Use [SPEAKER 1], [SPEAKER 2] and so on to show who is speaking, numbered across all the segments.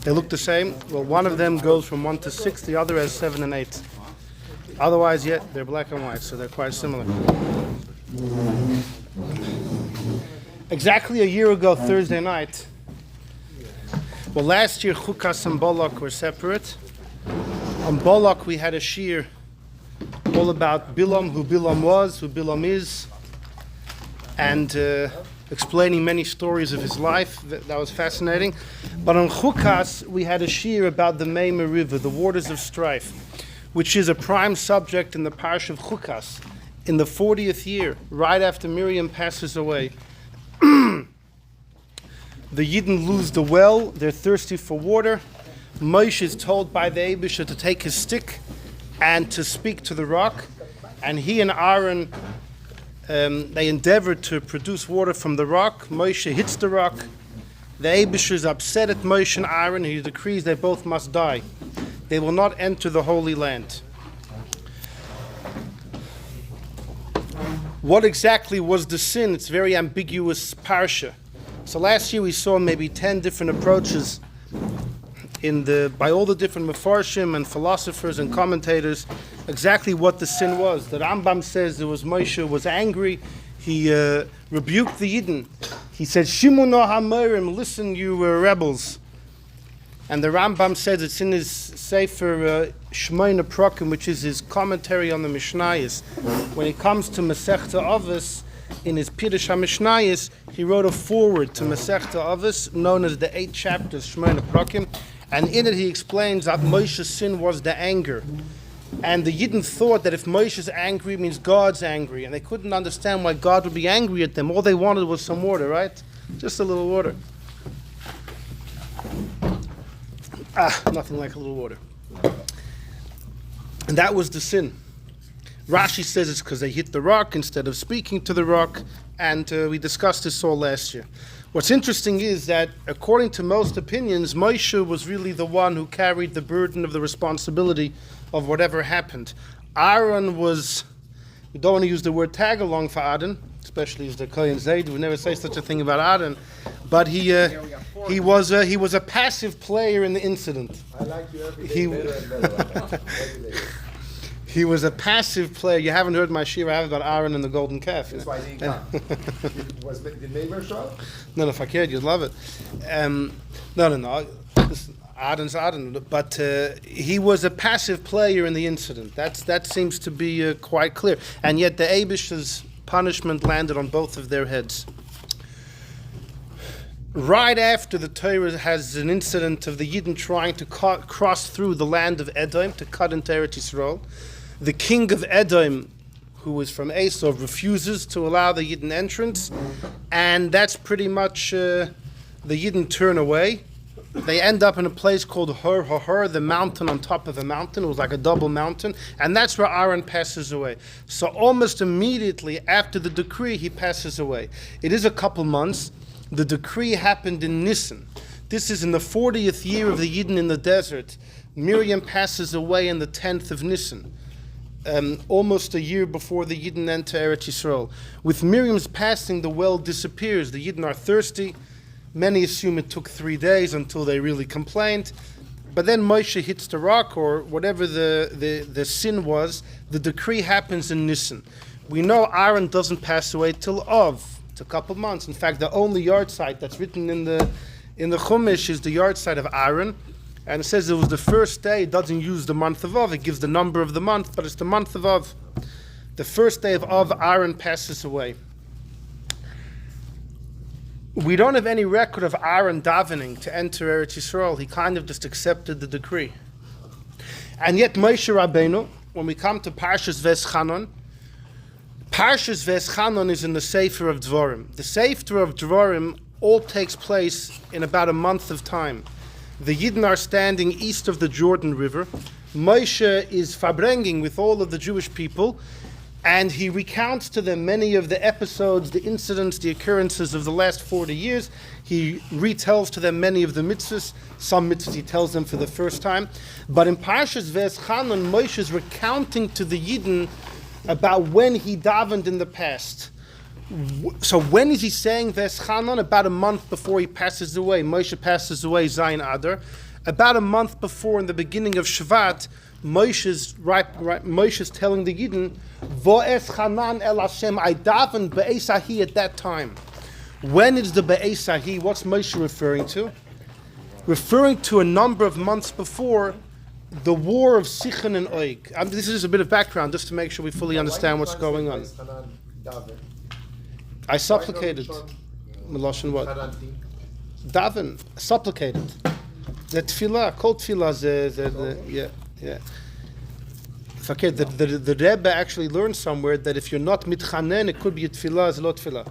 [SPEAKER 1] They look the same. Well, one of them goes from 1 to 6, the other has 7 and 8. Otherwise, yeah, they're black and white, so they're quite similar. Exactly a year ago, Thursday night. Well, last year, Chukas and Bolok were separate. On Bolok, we had a shir all about Bilam, who Bilam was, who Bilam is, and explaining many stories of his life. That was fascinating. But on Chukas, we had a shir about the Meimah River, the waters of strife, which is a prime subject in the Parsha of Chukas. In the 40th year, right after Miriam passes away, the Yidden lose the well, they're thirsty for water. Moshe is told by the abolish to take his stick and to speak to the rock. And he and Aharon, they endeavor to produce water from the rock. Moshe hits the rock. The abolish is upset at Moshe and Aharon. He decrees they both must die. They will not enter the Holy Land. What exactly was the sin? It's very ambiguous parsha. So last year we saw maybe 10 different approaches by all the different mefarshim and philosophers and commentators exactly what the sin was. The Rambam says it was Moshe was angry. He rebuked the Yidden. He said, Shimu no hamerim, listen you rebels. And the Rambam says it's in his Sefer Shmoyne Prokim, which is his commentary on the Mishnayos. When it comes to Masechta Avos, in his Pirush HaMishnayos, he wrote a foreword to Masechta Avos, known as the 8 chapters Shmoyne Prokim, and in it he explains that Moshe's sin was the anger. And the Yidden thought that if Moshe's angry, it means God's angry, and they couldn't understand why God would be angry at them. All they wanted was some water, right? Just a little water. Nothing like a little water. And that was the sin. Rashi says it's because they hit the rock instead of speaking to the rock, and we discussed this all last year. What's interesting is that, according to most opinions, Moshe was really the one who carried the burden of the responsibility of whatever happened. Aharon was, we don't want to use the word tag along for Aharon, especially as the Kohen Zayd, we never say such a thing about Aharon, but he was a passive player in the incident.
[SPEAKER 2] I like you every day better and better.
[SPEAKER 1] He was a passive player. You haven't heard my shir I have about Aharon and the golden calf.
[SPEAKER 2] That's why he didn't come. Did neighbor show?
[SPEAKER 1] No, if I cared, you'd love it. No. Listen, Aharon's Aharon. But he was a passive player in the incident. That seems to be quite clear. And yet the Abish's punishment landed on both of their heads. Right after the Torah has an incident of the Yidden trying to cross through the land of Edom to cut into Eretz Yisrael, the king of Edom, who is from Esau, refuses to allow the Yidden entrance, and that's pretty much the Yidden turn away. They end up in a place called Hor HaHor, the mountain on top of a mountain. It was like a double mountain, and that's where Aharon passes away. So almost immediately after the decree, he passes away. It is a couple months. The decree happened in Nisan. This is in the 40th year of the Yidden in the desert. Miriam passes away in the 10th of Nisan, almost a year before the Yidden enter Eretz Yisrael. With Miriam's passing, the well disappears. The Yidden are thirsty. Many assume it took 3 days until they really complained. But then Moshe hits the rock, or whatever the sin was. The decree happens in Nisan. We know Aharon doesn't pass away till Av. It's a couple months. In fact, the only yard site that's written in the Chumash is the yard site of Aharon, and it says it was the first day. It doesn't use the month of Av. It gives the number of the month, but it's the month of Av. The first day of Av, Aharon passes away. We don't have any record of Aharon davening to enter Eretz Yisrael. He kind of just accepted the decree. And yet Moshe Rabbeinu, when we come to Parshas Veschanon, Parshas Veschanon is in the Sefer of Dvorim. The Sefer of Dvorim all takes place in about a month of time. The Yidden are standing east of the Jordan River. Moshe is farbrenging with all of the Jewish people, and he recounts to them many of the episodes, the incidents, the occurrences of the last 40 years. He retells to them many of the mitzvahs. Some mitzvahs he tells them for the first time. But in Parshas Veschanon, Moshe is recounting to the Yidden about when he davened in the past. So when is he saying Veschanan? About a month before he passes away. Moshe passes away, Zayin Adar. About a month before, in the beginning of Shvat, Moshe's telling the Yidden, Vo'eschanan el Hashem, I daven be'esahi at that time. When is the be'esahi? What's Moshe referring to? Referring to a number of months before the war of Sichon and Oig. This is just a bit of background, just to make sure we fully understand what's going on. I supplicated. Meloshin what? Daven. Supplicated. The tefillah, called tefillah, yeah. Okay, the Rebbe actually learned somewhere that if you're not mitchanen, it could be a tefillah, it's not tefillah.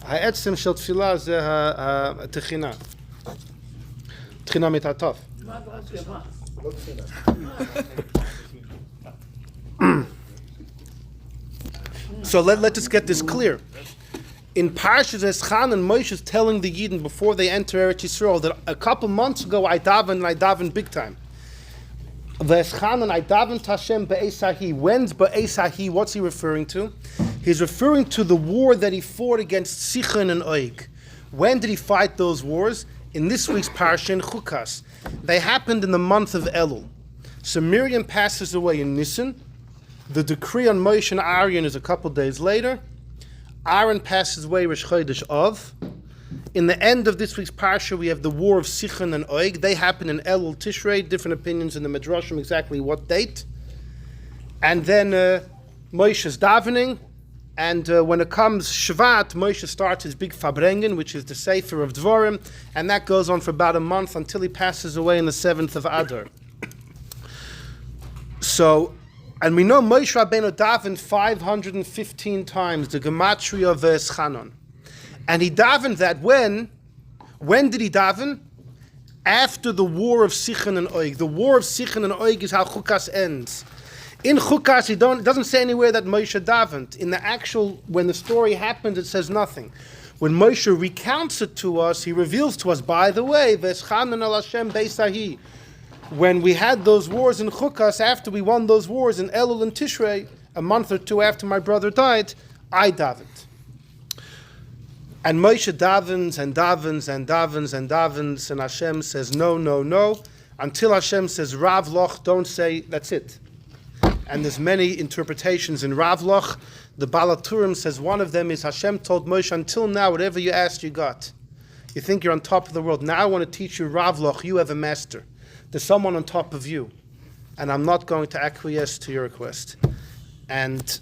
[SPEAKER 1] Ha'etzem shel tefillah ze techina. Techina mitatov. So let us get this clear. In Parshas Eschanan, Moshe is telling the Yidden before they enter Eretz Yisrael that a couple months ago I daven big time. V'eschanan I daven Hashem be'esahi. When's be'esahi? What's he referring to? He's referring to the war that he fought against Sichon and Oig. When did he fight those wars? In this week's Parsha in Chukas. They happened in the month of Elul. So Miriam passes away in Nisan. The decree on Moshe and Aharon is a couple days later. Aaron passes away Rosh Chodesh Av. In the end of this week's parsha, we have the war of Sichon and Oig. They happen in Elul Tishrei. Different opinions in the Midrashim exactly what date. And then Moshe's davening. And when it comes Shvat, Moshe starts his big Fabrengen, which is the Sefer of Dvorim. And that goes on for about a month until he passes away on the 7th of Adar. So, and we know Moshe Rabbeinu davened 515 times, the Gematria of Eschanan. And he davened that when did he daven? After the war of Sichon and Oig. The war of Sichon and Oig is how Chukas ends. In Chukas, it doesn't say anywhere that Moshe davened. In the actual, when the story happens, it says nothing. When Moshe recounts it to us, he reveals to us, by the way, Veschanan al Hashem beisahi. When we had those wars in Chukas, after we won those wars in Elul and Tishrei, a month or two after my brother died, I davened. And Moshe davens and davens and davens and davens, and Hashem says, no, no, no, until Hashem says, Rav Loch, don't say, that's it. And there's many interpretations in Rav Loch. The Balaturim says one of them is Hashem told Moshe, until now, whatever you asked, you got. You think you're on top of the world. Now I want to teach you Rav Loch, you have a master. There's someone on top of you, and I'm not going to acquiesce to your request. And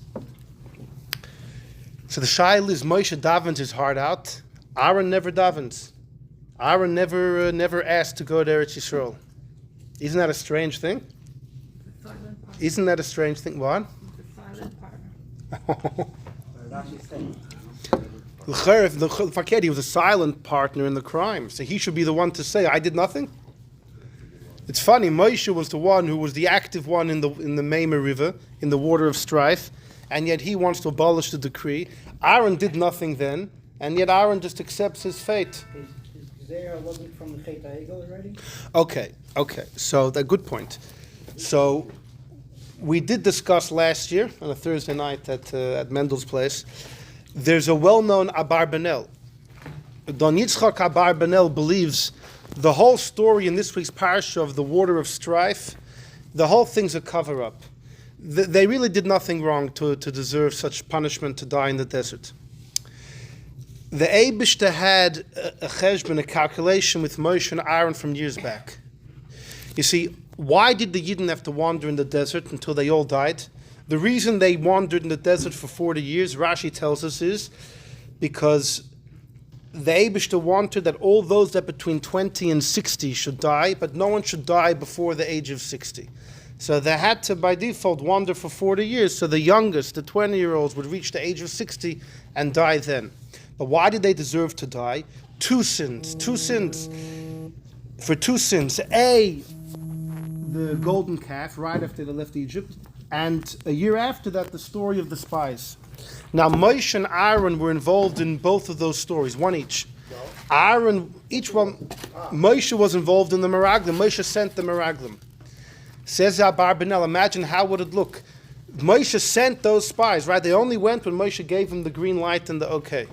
[SPEAKER 1] so the shail is Moshe davens his heart out. Aaron never davens. Aaron never asked to go to Eretz Yisrael. Isn't that a strange thing? Isn't that a strange thing? What? He was a silent partner in the crime, so he should be the one to say, I did nothing? It's funny, Moshe was the one who was the active one in the Meimah River, in the water of strife, and yet he wants to abolish the decree. Aaron did nothing then, and yet Aaron just accepts his fate.
[SPEAKER 3] His Zera wasn't from the Chet HaEgel already?
[SPEAKER 1] Okay, so a good point. So we did discuss last year, on a Thursday night at Mendel's place, there's a well-known Abarbanel. Don Yitzchak Abarbanel believes the whole story in this week's parsha of the water of strife, the whole thing's a cover-up. They really did nothing wrong to deserve such punishment to die in the desert. The Eibishter had a cheshbon, a calculation with Moshe and Aaron from years back. You see, why did the Yidden have to wander in the desert until they all died? The reason they wandered in the desert for 40 years, Rashi tells us, is because the Eibishter wanted that all those that between 20 and 60 should die, but no one should die before the age of 60. So they had to, by default, wander for 40 years, so the youngest, the 20-year-olds, would reach the age of 60 and die then. But why did they deserve to die? Two sins. For two sins. A, the golden calf, right after they left Egypt, and a year after that, the story of the spies. Now, Moshe and Aaron were involved in both of those stories, one each. Aaron, each one, Moshe was involved in the Meraglim. Moshe sent the Meraglim. Says Abarbanel, imagine how would it look. Moshe sent those spies, right? They only went when Moshe gave them the green light and the okay.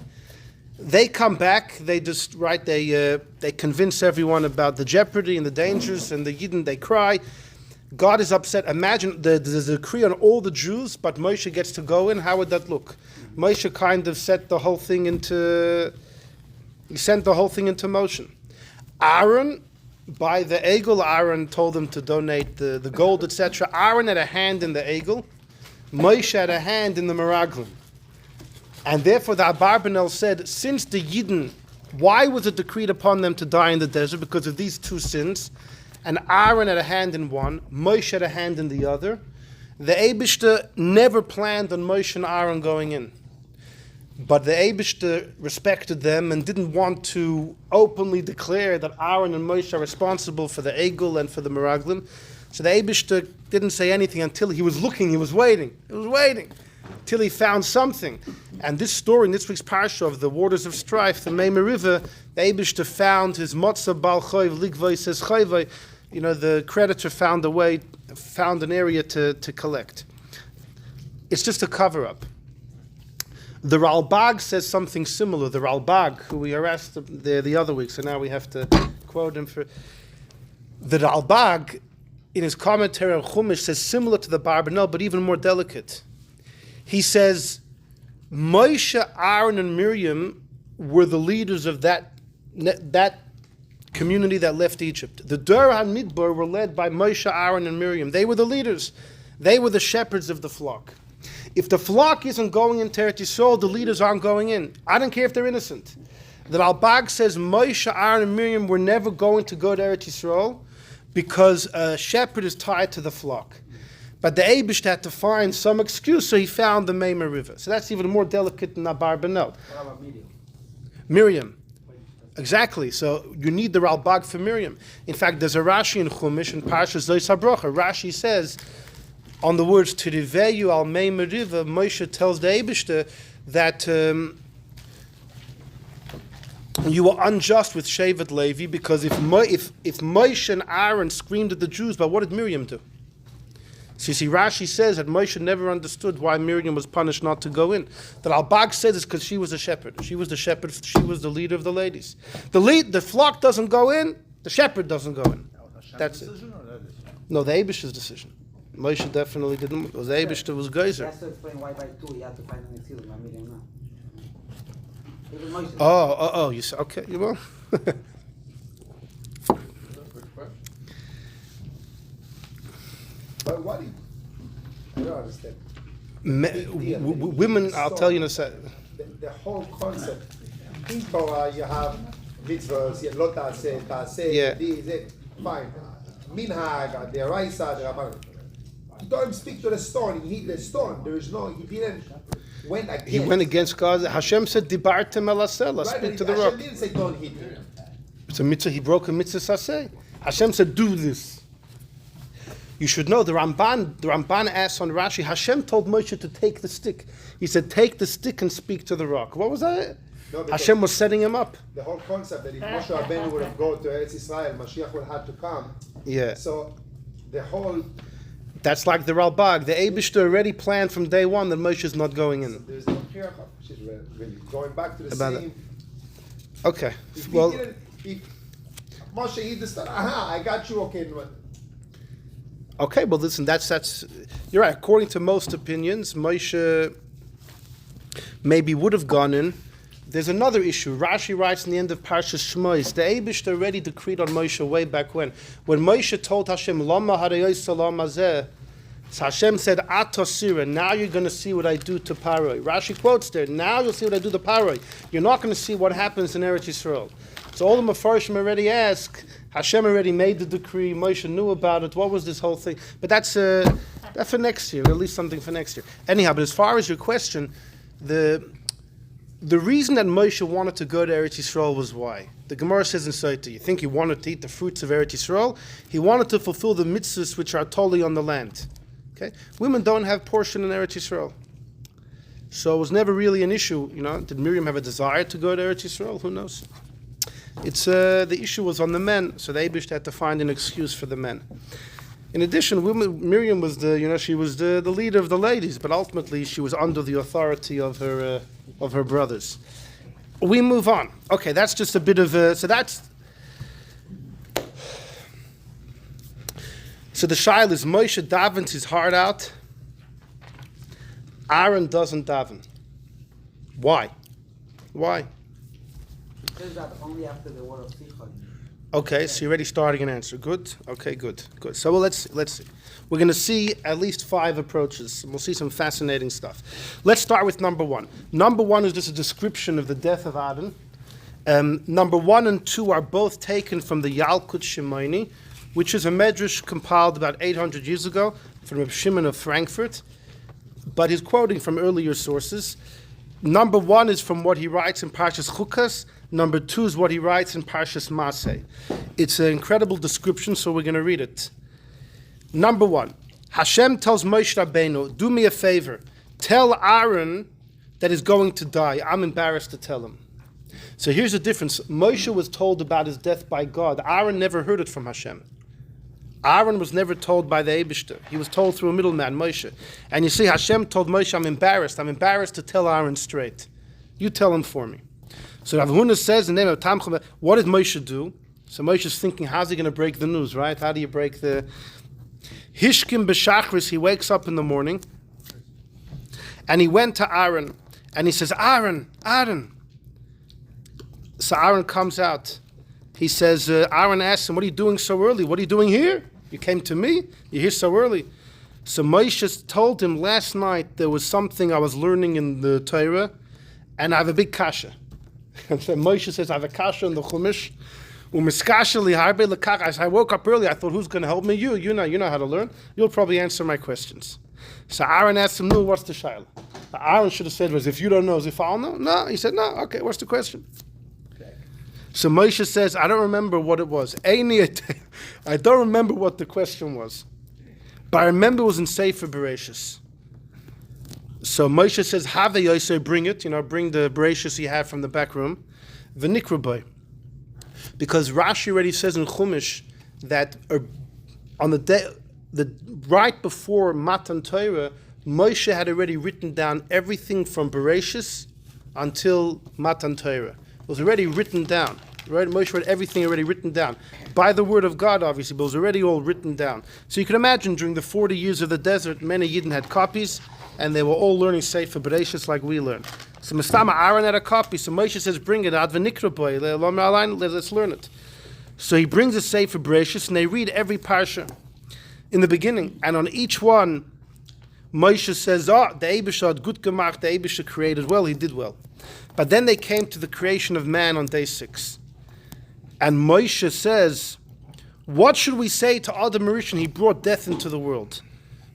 [SPEAKER 1] They come back, they just, right, they convince everyone about the jeopardy and the dangers, and the Yidden, they cry. God is upset. Imagine there's a decree on all the Jews, but Moshe gets to go in. How would that look? Moshe kind of sent the whole thing into motion. Aaron, by the Egel, Aaron told them to donate the gold, etc. Aaron had a hand in the Egel. Moshe had a hand in the Meraglim. And therefore the Abarbanel said, since the Yidden, why was it decreed upon them to die in the desert? Because of these two sins. And Aaron had a hand in one, Moshe had a hand in the other. The Eibishter never planned on Moshe and Aaron going in. But the Eibishter respected them and didn't want to openly declare that Aaron and Moshe are responsible for the Egel and for the Meraglim. So the Eibishter didn't say anything until he was looking, he was waiting, till he found something. And this story in this week's parsha of the waters of strife, the Meimah River, the Eibishter found his Motzah Bal Choiv, Ligvoi says Choivoi, the creditor found an area to collect. It's just a cover-up. The Ralbag says something similar. The Ralbag, who we harassed the other week, so now we have to quote him for... The Ralbag, in his commentary on Chumash, says similar to the Barbanel, but even more delicate. He says, Moshe, Aaron, and Miriam were the leaders of that community that left Egypt. The Dor HaMidbar were led by Moshe, Aaron, and Miriam. They were the leaders. They were the shepherds of the flock. If the flock isn't going into Eretz Yisrael, the leaders aren't going in. I don't care if they're innocent. The Ralbag says Moshe, Aaron, and Miriam were never going to go to Eretz Yisrael because a shepherd is tied to the flock. But the Eibush had to find some excuse, so he found the Meimah River. So that's even more delicate than Abarbanel.
[SPEAKER 3] What about Miriam?
[SPEAKER 1] Miriam. Exactly. So you need the Ralbag for Miriam. In fact, there's a Rashi in Chumash in Parshas Zois HaBrocha. Rashi says, on the words Teriveyu al Meimah River, Moshe tells the Eibishter that you were unjust with Shevet Levi because if Moshe and Aaron screamed at the Jews, but what did Miriam do? So you see, Rashi says that Moshe never understood why Miriam was punished not to go in. The Ralbag says it's because she was a shepherd. She was the shepherd. She was the leader of the ladies. The flock doesn't go in. The shepherd doesn't go in. That's it. No, the Eibishter's decision. Moshe definitely didn't. It was the Eibishter was Geyser.
[SPEAKER 3] That's to explain why by two you have to find an excuse, by Miriam now. Even Moshe.
[SPEAKER 1] Oh, you said, okay, you will.
[SPEAKER 2] But what? I don't understand.
[SPEAKER 1] Women, I'll tell you in a second.
[SPEAKER 2] The whole concept. In Torah, you have mitzvahs, you have lo ta'aseh, ta'aseh, fine. Minhag, the Raisa, the Rabban. You don't even speak to the stone. He hit the stone. There is no. He didn't went against.
[SPEAKER 1] He went against God. Hashem said, "Dibartem el asela." Speak to the rock.
[SPEAKER 2] Hashem didn't say don't hit him.
[SPEAKER 1] It's a mitzvah. He broke a mitzvah saseh. Hashem said, "Do this." You should know the Ramban asks on Rashi. Hashem told Moshe to take the stick. He said, "Take the stick and speak to the rock." What was that?
[SPEAKER 2] No,
[SPEAKER 1] Hashem was setting him up.
[SPEAKER 2] The whole concept that if Moshe Rabbeinu would have gone to Eretz Israel, Mashiach would have to come.
[SPEAKER 1] Yeah.
[SPEAKER 2] So the whole.
[SPEAKER 1] That's like the Ralbag. The Eibishter already planned from day one that Moshe is not going in.
[SPEAKER 2] So there's no kircha. She's really going back to the
[SPEAKER 1] About
[SPEAKER 2] same.
[SPEAKER 1] Okay.
[SPEAKER 2] If
[SPEAKER 1] Well.
[SPEAKER 2] If Moshe hit the stone, I got you. Okay.
[SPEAKER 1] Okay, well, listen, that's you're right. According to most opinions, Moshe maybe would have gone in. There's another issue. Rashi writes in the end of Parshas Shmois, the Eibishter already decreed on Moshe way back when. When Moshe told Hashem, Lama harayos salam hazeh, so Hashem said, Atosira, now you're going to see what I do to Paroi. Rashi quotes there, now you'll see what I do to Paroi. You're not going to see what happens in Eretz Yisrael. So all the Mefarshim already ask, Hashem already made the decree, Moshe knew about it, what was this whole thing? But that's for next year, at least something for next year. Anyhow, but as far as your question, the reason that Moshe wanted to go to Eretz Yisrael was why? The Gemara says in Sotah, you think he wanted to eat the fruits of Eretz Yisrael? He wanted to fulfill the mitzvahs which are totally on the land. Okay, women don't have portion in Eretz Yisrael. So it was never really an issue, Did Miriam have a desire to go to Eretz Yisrael? Who knows? It's the issue was on the men, so the Eibush had to find an excuse for the men. In addition, Miriam was she was the leader of the ladies, but ultimately she was under the authority of her brothers. We move on. Okay, that's just a bit of so the shaila is Moshe davens his heart out. Aaron doesn't daven. Why?
[SPEAKER 3] It says that only after the word of Sichon.
[SPEAKER 1] Okay, so you're already starting an answer. Good. Okay, good. So let's see. We're going to see at least 5 approaches. We'll see some fascinating stuff. Let's start with number 1. Number 1 is just a description of the death of Adam. Number 1 and 2 are both taken from the Yalkut Shimoni, which is a medrash compiled about 800 years ago from Reb Shimon of Frankfurt, but he's quoting from earlier sources. Number 1 is from what he writes in Parshas Chukas. Number 2 is what he writes in Parshas Maseh. It's an incredible description, so we're going to read it. Number 1, Hashem tells Moshe Rabbeinu, do me a favor. Tell Aaron that he's going to die. I'm embarrassed to tell him. So here's the difference. Moshe was told about his death by God. Aaron never heard it from Hashem. Aaron was never told by the Eibishter. He was told through a middleman, Moshe. And you see, Hashem told Moshe, I'm embarrassed to tell Aaron straight. You tell him for me. So Rav Huna says, in the name of Tamcha, what did Moshe do? So Moshe is thinking, how's he going to break the news, right? How do you break the... Hishkim b'shachris, he wakes up in the morning, and he went to Aaron, and he says, Aaron. So Aaron comes out. He says, Aaron asks him, what are you doing so early? What are you doing here? You came to me? You're here so early. So Moshe told him, last night there was something I was learning in the Torah, and I have a big kasha. And so Moshe says, I have a kasha in the Chumash. As I woke up early, I thought, who's going to help me? You know how to learn. You'll probably answer my questions. So Aaron asked him, no, what's the shaila? Aaron should have said, if you don't know, as if I'll know? No, he said, no, okay, what's the question? So Moshe says, I don't remember what it was. I don't remember what the question was. But I remember it was in Sefer Bereshis. So Moshe says, Have Yosef, bring it, bring the Bereshis he had from the back room. V'nikra boy. Because Rashi already says in Chumash that on the day, right before Matan Torah, Moshe had already written down everything from Bereshis until Matan Torah. It was already written down. Right? Moshe had everything already written down. By the word of God, obviously, but it was already all written down. So you can imagine during the 40 years of the desert, many Yidden had copies, and they were all learning Sefer Bereshis like we learn. So Mastama Aaron had a copy, so Moshe says, bring it out, v'nikra boy, let's learn it. So he brings a Sefer Bereshis, and they read every parsha in the beginning, and on each one, Moshe says, the Eibishter had gut gemacht, the Eibishter created well, he did well. But then they came to the creation of man on day 6. And Moshe says, what should we say to Adam Rishon? He brought death into the world.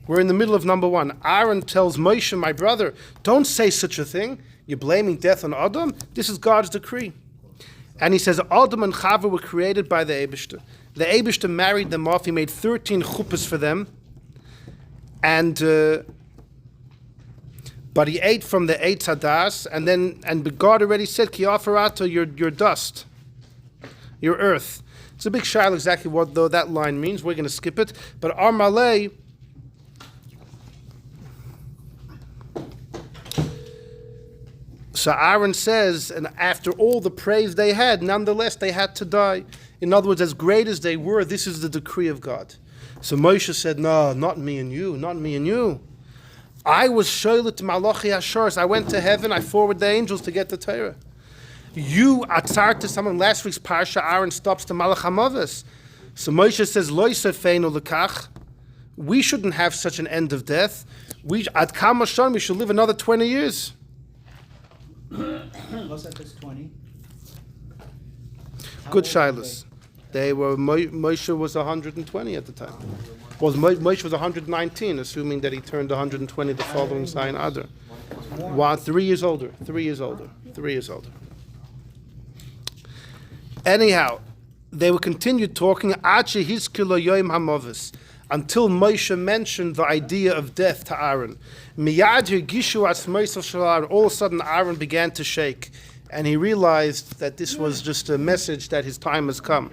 [SPEAKER 1] We're in the middle of number 1. Aaron tells Moshe, my brother, don't say such a thing. You're blaming death on Adam? This is God's decree. And he says, Adam and Chava were created by the Eibishter. The Eibishter married them off. He made 13 chuppahs for them. But he ate from the Eitz Hadas, and God already said, Ki afarato, your dust, your earth. It's a big shaila exactly what though that line means. We're going to skip it. But Armalei, so Aaron says, and after all the praise they had, nonetheless they had to die. In other words, as great as they were, this is the decree of God. So Moshe said, no, not me and you. I was shoylet malachi hashars. I went to heaven. I forwarded the angels to get the Torah. You atzar to someone. Last week's parsha, Aaron stops to Malach Hamavos. So Moshe says, Lo yisafeinu lekach. We shouldn't have such an end of death. We should live another 20 years.
[SPEAKER 4] What's that? That's 20.
[SPEAKER 1] Good shilas. They were Moshe was 120 at the time. Well, Moshe was 119, assuming that he turned 120 the following Zayin Adar. Wow, 3 years older. Anyhow, they will continue talking until Moshe mentioned the idea of death to Aaron. All of a sudden, Aaron began to shake, and he realized that this was just a message that his time has come.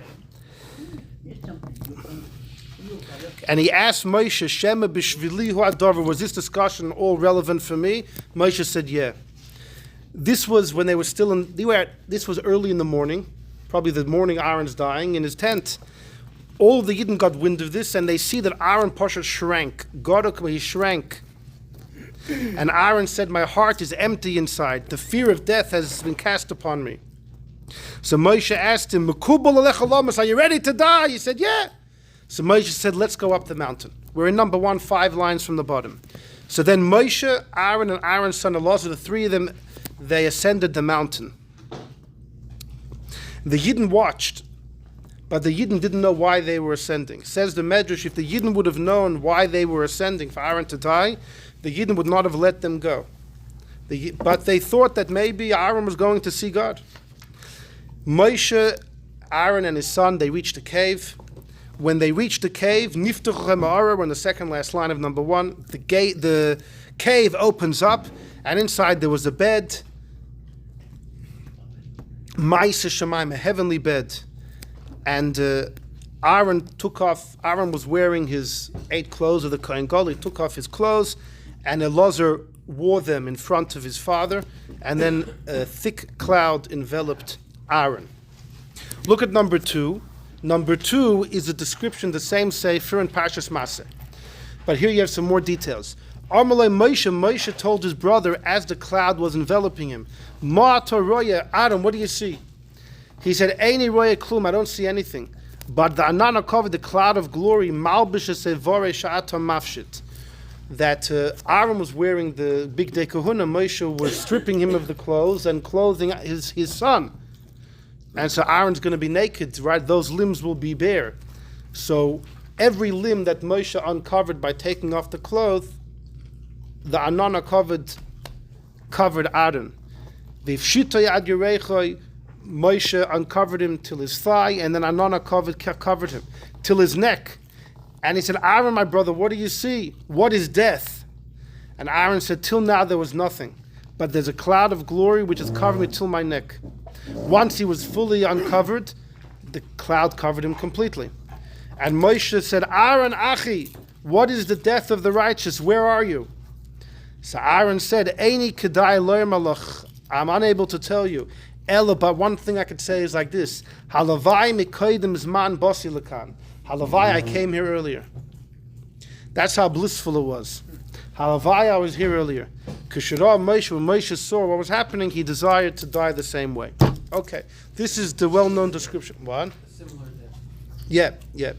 [SPEAKER 1] And he asked Moshe, Shema b'shvili hu hadavar, was this discussion all relevant for me? Moshe said, yeah. This was when they were still this was early in the morning, probably the morning Aaron's dying in his tent. All of the Yidden got wind of this, and they see that Aaron Pasha shrank. He shrank. And Aaron said, my heart is empty inside. The fear of death has been cast upon me. So Moshe asked him, are you ready to die? He said, yeah. So Moshe said, let's go up the mountain. We're in number 1, 5 lines from the bottom. So then Moshe, Aaron, and Aaron's son Elazar, the 3 of them, they ascended the mountain. The Yidden watched, but the Yidden didn't know why they were ascending. Says the Medrash, if the Yidden would have known why they were ascending for Aaron to die, the Yidden would not have let them go. But they thought that maybe Aaron was going to see God. Moshe, Aaron, and his son, they reached a cave. When they reached the cave, Niftuch we're in the second last line of number 1, the cave opens up, and inside there was a bed, Ma'aseh Shemaim, a heavenly bed. And Aaron was wearing his 8 clothes of the Kohen Gadol. He took off his clothes, and Elazar wore them in front of his father, and then a thick cloud enveloped Aaron. Look at number 2. Number 2 is a description, the same sefer in Parshas Maseh. But here you have some more details. Amalei Moshe told his brother as the cloud was enveloping him, Ma Toroya, Aaron, what do you see? He said, Eini roya klum, I don't see anything. But the Anana covered the cloud of glory, Malbish Sevore Sha'atam Mafshit. That Aaron was wearing the big day kahuna, Moshe was stripping him of the clothes and clothing his son. And so Aaron's going to be naked, right? Those limbs will be bare. So every limb that Moshe uncovered by taking off the cloth, the Anana covered Aaron. Moshe uncovered him till his thigh, and then Anana covered him till his neck. And he said, Aaron, my brother, what do you see? What is death? And Aaron said, till now there was nothing. But there's a cloud of glory which has covered me till my neck. Once he was fully uncovered, the cloud covered him completely. And Moshe said, Aaron, Achi, what is the death of the righteous? Where are you? So Aaron said, Eini kedai lo'er malach. I'm unable to tell you. Ella, but one thing I could say is like this. Halavai mikoidim zman bosi lekan. Halavai, I came here earlier. That's how blissful it was. Halavai, I was here earlier. Kishara Moshe, when Moshe saw what was happening, he desired to die the same way. Okay, this is the well-known description. What?
[SPEAKER 3] Similar death.
[SPEAKER 1] Yeah.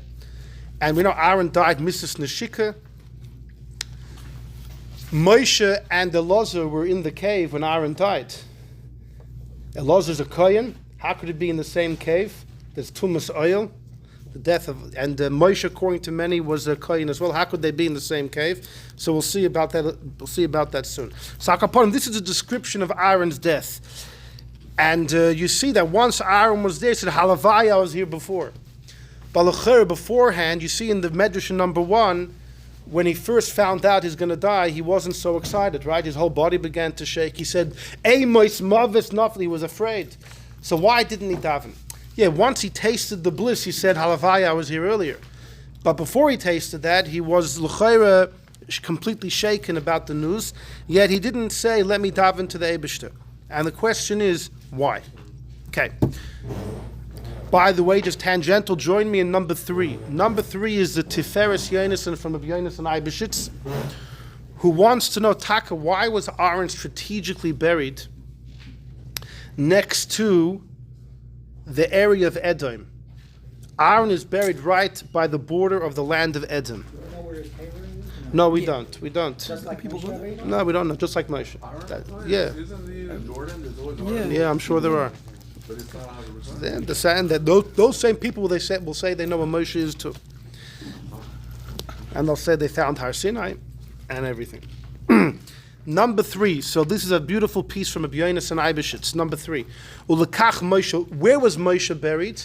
[SPEAKER 1] And we know Aaron died Mrs. Neshika. Moshe and Elazar were in the cave when Aaron died. Elazar's a Kohen. How could it be in the same cave? There's tumas oil. The death of Moshe, according to many, was a Kohen as well. How could they be in the same cave? So we'll see about that. We'll see about that soon. So Akaponim, this is a description of Aaron's death, and you see that once Aaron was there, he said, "Halavai, I was here before." Balacher, beforehand, you see in the Medrash number 1, when he first found out he's going to die, he wasn't so excited, right? His whole body began to shake. He said, "Eimois mavis nafli." He was afraid. So why didn't he daven? Yeah, once he tasted the bliss, he said, Halavai, I was here earlier. But before he tasted that, he was l'chayra completely shaken about the news, yet he didn't say, let me daven to the Eibishter. And the question is, why? Okay. By the way, just tangential, join me in number 3. Number 3 is the Tiferes Yonason from Rabbi Yonason Eibishitz, who wants to know, Taka, why was Aaron strategically buried next to the area of Edom? Aaron is buried right by the border of the land of Edom.
[SPEAKER 4] Do we know where his cave is?
[SPEAKER 1] No, we don't. We don't.
[SPEAKER 4] Just like people buried him?
[SPEAKER 1] No, we don't know. Just like Moshe. Yeah.
[SPEAKER 5] Isn't he in Jordan? There's always Jordan.
[SPEAKER 1] Yeah, I'm sure there are.
[SPEAKER 5] But it's not 100%.
[SPEAKER 1] Then the sand that those same people will say they know where Moshe is too, and they'll say they found Har Sinai and everything. Number 3. So this is a beautiful piece from Rabbi Yonason Eibishitz. Number 3. Ulekach Moshe. Where was Moshe buried?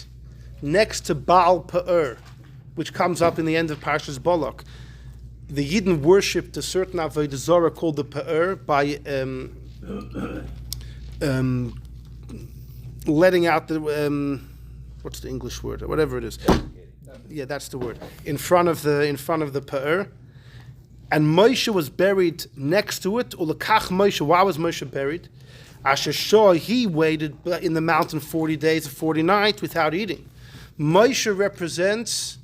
[SPEAKER 1] Next to Baal Pe'er, which comes up in the end of Parshas Balak. The Yidden worshipped a certain Avodah Zarah called the Pe'er by letting out the what's the English word? Whatever it is. Yeah, that's the word. In front of the Pa'er. And Moshe was buried next to it. Ulakach Moshe, why was Moshe buried? Asher Shah, he waited in the mountain 40 days and 40 nights without eating. Moshe represents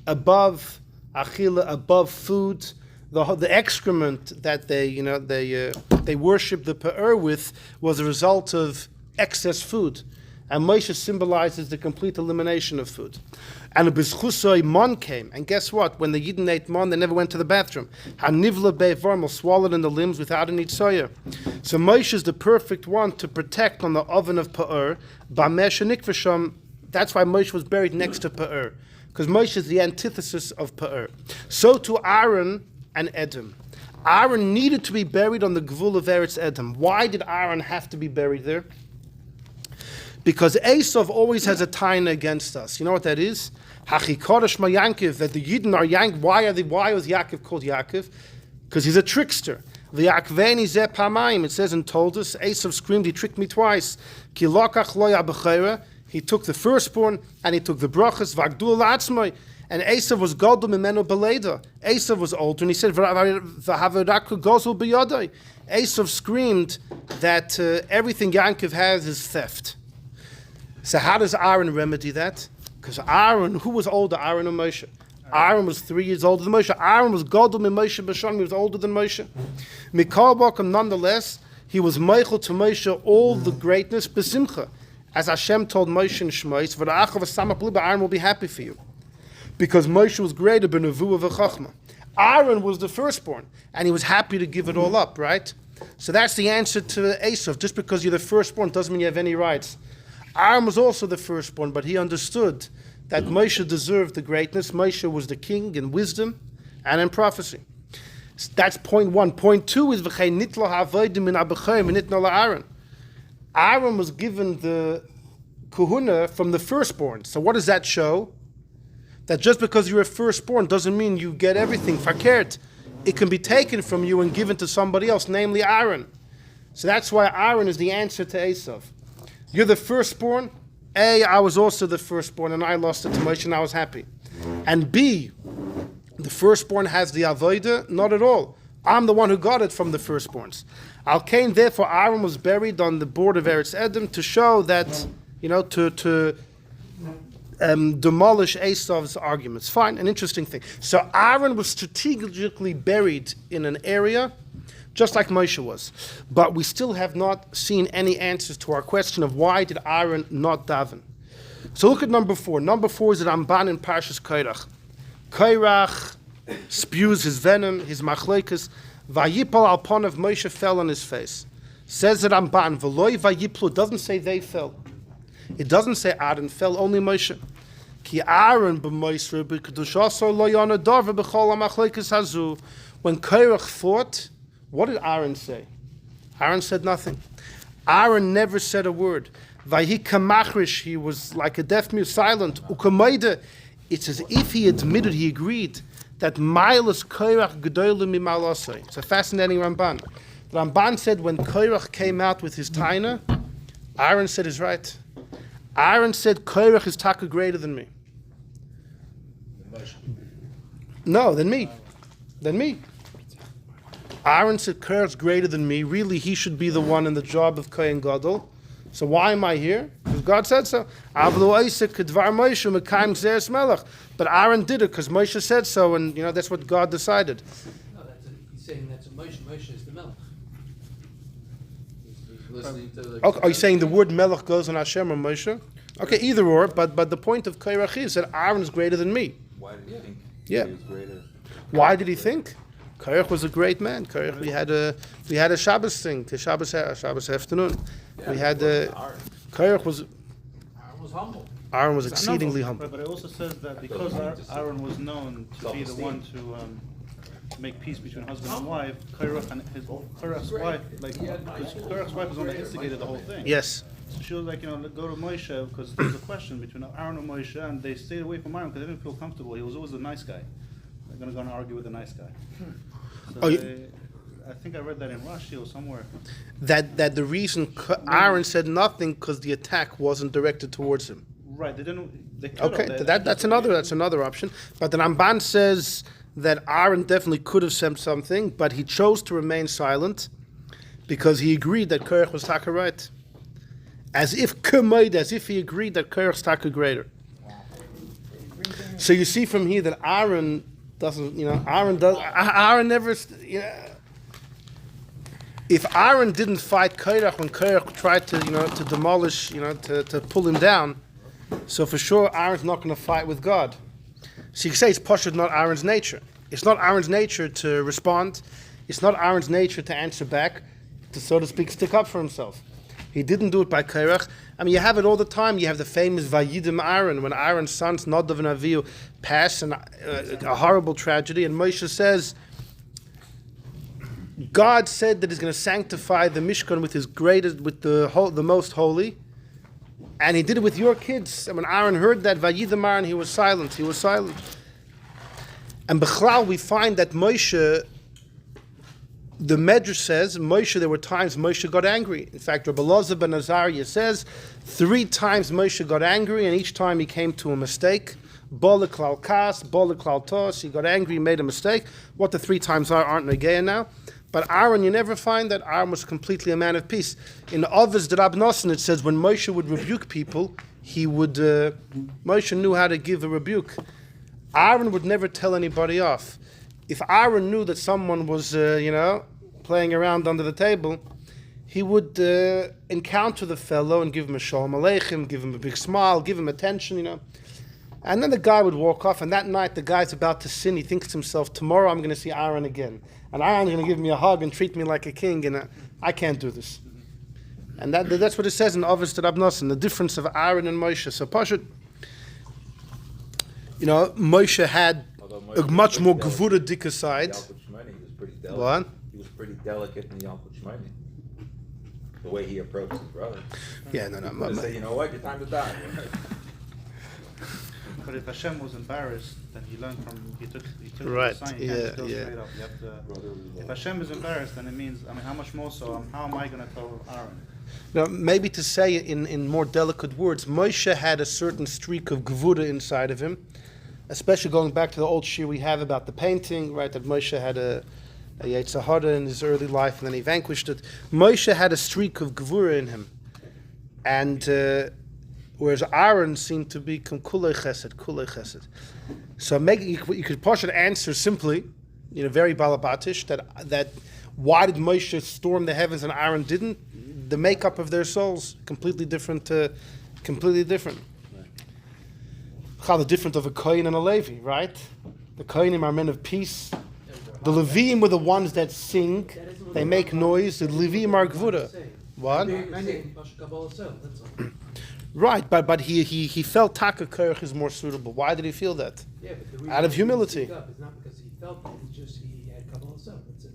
[SPEAKER 1] above achila, above food, the excrement that they worship the Pa'er with was a result of excess food. And Moshe symbolizes the complete elimination of food. And a B'zchusoi mon came. And guess what? When the Yidden ate mon, they never went to the bathroom. Hanivla be'varmel, swallowed in the limbs without any tzoya. So Moshe is the perfect one to protect on the oven of Pa'er. B'amesh and Nikvasham, that's why Moshe was buried next to Pa'er. Because Moshe is the antithesis of Pa'er. So to Aaron and Edom. Aaron needed to be buried on the Gvul of Eretz Edom. Why did Aaron have to be buried there? Because Esav always has a taina against us. You know what that is? Hachikodesh ma Yankov, that the Yidden are Yank. Why was Yaakov called Yaakov? Because he's a trickster. V'yakveni zeh pamayim. It says and told us, Esav screamed, he tricked me twice. Ki lokach lo yabechera. He took the firstborn and he took the brachas. V'agdul la'atzmai. And Esav was gadol mimeno beleda. Esav was older, and he said, "V'haveraku gozul b'yadai." Esav screamed that everything Yaakov has is theft. So how does Aaron remedy that? Because Aaron, who was older, Aaron or Moshe? Aaron was 3 years older than Moshe. Aaron was gadol min Moshe b'shanim. He was older than Moshe. Mikal Bakum, nonetheless, he was meichel to Moshe all the greatness b'simcha, as Hashem told Moshe in Shmos, "V'ra'achav v'samach liba." Aaron will be happy for you. Because Moshe was greater than Nevuah v'chachma. Aaron was the firstborn, and he was happy to give it all up, right? So that's the answer to Esav. Just because you're the firstborn doesn't mean you have any rights. Aaron was also the firstborn, but he understood that Moshe deserved the greatness. Moshe was the king in wisdom and in prophecy. That's point one. Point two is v'chei nitlo ha'avodim min ha'bechayim v'nitno la'Aaron. Aaron was given the kahuna from the firstborn. So what does that show? That just because you're a firstborn doesn't mean you get everything. Fakert. It can be taken from you and given to somebody else, namely Aaron. So that's why Aaron is the answer to Esav. You're the firstborn. A, I was also the firstborn, and I lost it to Moshe, and I was happy. And B, the firstborn has the avodah? Not at all. I'm the one who got it from the firstborns. Al Kain, therefore, Aaron was buried on the border of Eretz Edom to show that, to demolish Esav's arguments. Fine, an interesting thing. So Aaron was strategically buried in an area just like Moshe was. But we still have not seen any answers to our question of why did Aaron not daven. So look at number 4. Number 4 is the Ramban in Parshas Kairach. Kairach spews his venom, his machlokas. Vayipal al ponav, Moshe fell on his face. Says the Ramban, V'loi vayiplu, doesn't say they fell. It doesn't say Aaron fell, only Moshe. Ki Aaron b'Moshe b'kedushaso lo yana davar b'chol ha'machlokas hazu. When Kairach fought, what did Aaron say? Aaron said nothing. Aaron never said a word. Vayhi kamachrish, he was like a deaf mute, silent. Ukamayda, it's as if he admitted, he agreed that Milas Kairach gedolim mimalasai. It's a fascinating Ramban. The Ramban said when Kairach came out with his taina, Aaron said he's right. Aaron said Kairach is taka greater than me. No, than me. Than me. Aaron said Kairach's greater than me. Really, he should be the one in the job of Kohen Gadol. So why am I here? Because God said so. But Aaron did it because Moshe said so, and that's what God decided.
[SPEAKER 6] No, he's saying that's a Moshe. Moshe is the Melech. He's listening to the.
[SPEAKER 1] Okay, are you saying the word Melech goes on Hashem or Moshe? Okay, either or. But the point of Kairach is that Aaron is greater than me.
[SPEAKER 5] Why did he think
[SPEAKER 1] he
[SPEAKER 5] was greater?
[SPEAKER 1] Why did he think? Kairach was a great man. Kairach, we had a Shabbos thing, a Shabbos afternoon.
[SPEAKER 5] Yeah,
[SPEAKER 1] we had Kairach was.
[SPEAKER 6] Aaron was humble.
[SPEAKER 1] Aaron was exceedingly humble.
[SPEAKER 4] But it also says that because Aaron was known to be the one to make peace between husband and wife, Kairach and Kairach's wife, because Kairach's wife was the one that instigated the whole thing.
[SPEAKER 1] Yes.
[SPEAKER 4] So she was like, go to Moshe, because there was a question between Aaron and Moshe, and they stayed away from Aaron because they didn't feel comfortable. He was always a nice guy. They're going to go and argue with a nice guy. So I think I read that in Rashi or somewhere.
[SPEAKER 1] That the reason Aaron said nothing because the attack wasn't directed towards him.
[SPEAKER 4] Right, they didn't. They could
[SPEAKER 1] Okay,
[SPEAKER 4] have.
[SPEAKER 1] that's another option. But the Ramban says that Aaron definitely could have said something, but he chose to remain silent because he agreed that Korach was taka right, as if he agreed that Korach's taka greater. So you see from here that Aaron doesn't. Aaron never. If Aaron didn't fight Korach when Korach tried to demolish, to pull him down, so for sure Aaron's not going to fight with God. So you can say it's Pashut, not Aaron's nature. It's not Aaron's nature to respond. It's not Aaron's nature to answer back, to, so to speak, stick up for himself. He didn't do it by Korach. I mean, you have it all the time. You have the famous Vayidim Aaron, when Aaron's sons, Nadav and Avihu, pass, and a horrible tragedy, and Moshe says, God said that He's going to sanctify the Mishkan with the most holy, and He did it with your kids. And when Aaron heard that, Vayidim Aaron, he was silent. And Bechlal, we find that Moshe, the Medrash says, there were times Moshe got angry. In fact, Rabbi Elazar ben Azariah says 3 times Moshe got angry, and each time he came to a mistake. Boliklal kas, boliklal tos. He got angry, made a mistake. What the 3 times aren't negaya now. But Aaron, you never find that Aaron was completely a man of peace. In the Avos D'Rab Nosson, it says when Moshe would rebuke people, Moshe knew how to give a rebuke. Aaron would never tell anybody off. If Aaron knew that someone was, playing around under the table, he would encounter the fellow and give him a shalom aleichem, give him a big smile, give him attention, And then the guy would walk off, and that night the guy's about to sin. He thinks to himself, tomorrow I'm going to see Aaron again. And Aaron's going to give me a hug and treat me like a king, and I can't do this. And that's what it says in Avos D'Rab Nosson, the difference of Aaron and Moshe. So Pashut, Moshe had a much more Gevura Dika side. What?
[SPEAKER 7] He was pretty delicate in Yalkut Shmoni. The way he approached his brother.
[SPEAKER 1] Yeah, no.
[SPEAKER 7] He said, you know what, your time to die.
[SPEAKER 4] But if Hashem was embarrassed, then he learned from he took
[SPEAKER 1] Right,
[SPEAKER 4] the sign. You can't just go straight up. You have to, if Hashem is embarrassed, then it means, how much more so? How am I going to tell Aaron?
[SPEAKER 1] Now, maybe to say it in more delicate words, Moshe had a certain streak of Gevura inside of him, especially going back to the old shir we have about the painting, right? That Moshe had a Yetzer Hara in his early life, and then he vanquished it. Moshe had a streak of Gevura in him, and whereas Aaron seemed to be kulei chesed. So you could partially answer simply, very balabatish, that why did Moshe storm the heavens and Aaron didn't? The makeup of their souls completely different. Completely different. How the difference of a Kohen and a Levi, right? The Kohenim are men of peace. The Levim were the ones that sing. They make noise. The Levim are Gvura. What? Right, but he felt Taka Korach is more suitable. Why did he feel that?
[SPEAKER 6] Yeah, but the reason
[SPEAKER 1] Out of humility.
[SPEAKER 6] He up is not because he felt it, he had Kabbalah Sel. That's it.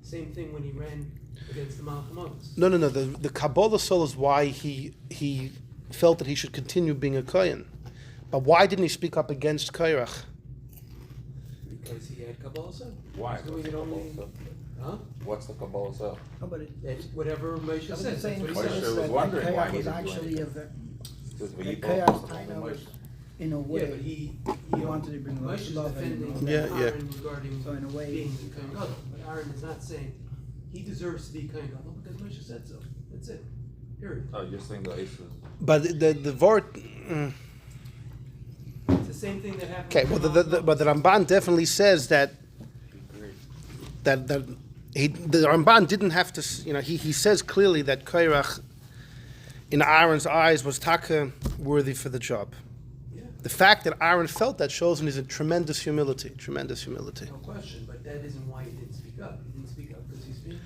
[SPEAKER 6] Same thing when he ran against the Malchamos.
[SPEAKER 1] No. The Kabbalah Sol is why he felt that he should continue being a Kohen. But why didn't he speak up against Korach?
[SPEAKER 6] Because he had Kabbalah Sel.
[SPEAKER 7] Why?
[SPEAKER 6] Doing it only. Huh?
[SPEAKER 7] What's the Kabbalah Sel?
[SPEAKER 6] That's whatever Moshe says. That's what he
[SPEAKER 7] Moshe
[SPEAKER 6] says.
[SPEAKER 7] was wondering why he
[SPEAKER 8] was
[SPEAKER 7] didn't do
[SPEAKER 8] actually
[SPEAKER 7] anything.
[SPEAKER 8] the chaos kind of was, in a way,
[SPEAKER 6] Yeah, but he
[SPEAKER 8] wanted to bring
[SPEAKER 6] Moshe's
[SPEAKER 8] love
[SPEAKER 6] defending
[SPEAKER 8] and
[SPEAKER 6] Aaron regarding
[SPEAKER 8] So in a way-
[SPEAKER 6] being the Kohen Gadol. But Aaron is not saying he deserves to be Kohen Gadol because Moshe said so. That's it. Period.
[SPEAKER 7] Oh, you're saying the Ace is...
[SPEAKER 1] But the Vort.
[SPEAKER 6] It's the same thing that happened.
[SPEAKER 1] Okay, well, but the Ramban definitely says that the Ramban didn't have to. He says clearly that Korach, in Aaron's eyes, was taka worthy for the job.
[SPEAKER 6] Yeah.
[SPEAKER 1] The fact that Aaron felt that shows in his tremendous humility. Tremendous humility.
[SPEAKER 6] No question, but that isn't why he didn't speak up. He didn't speak up because he's being.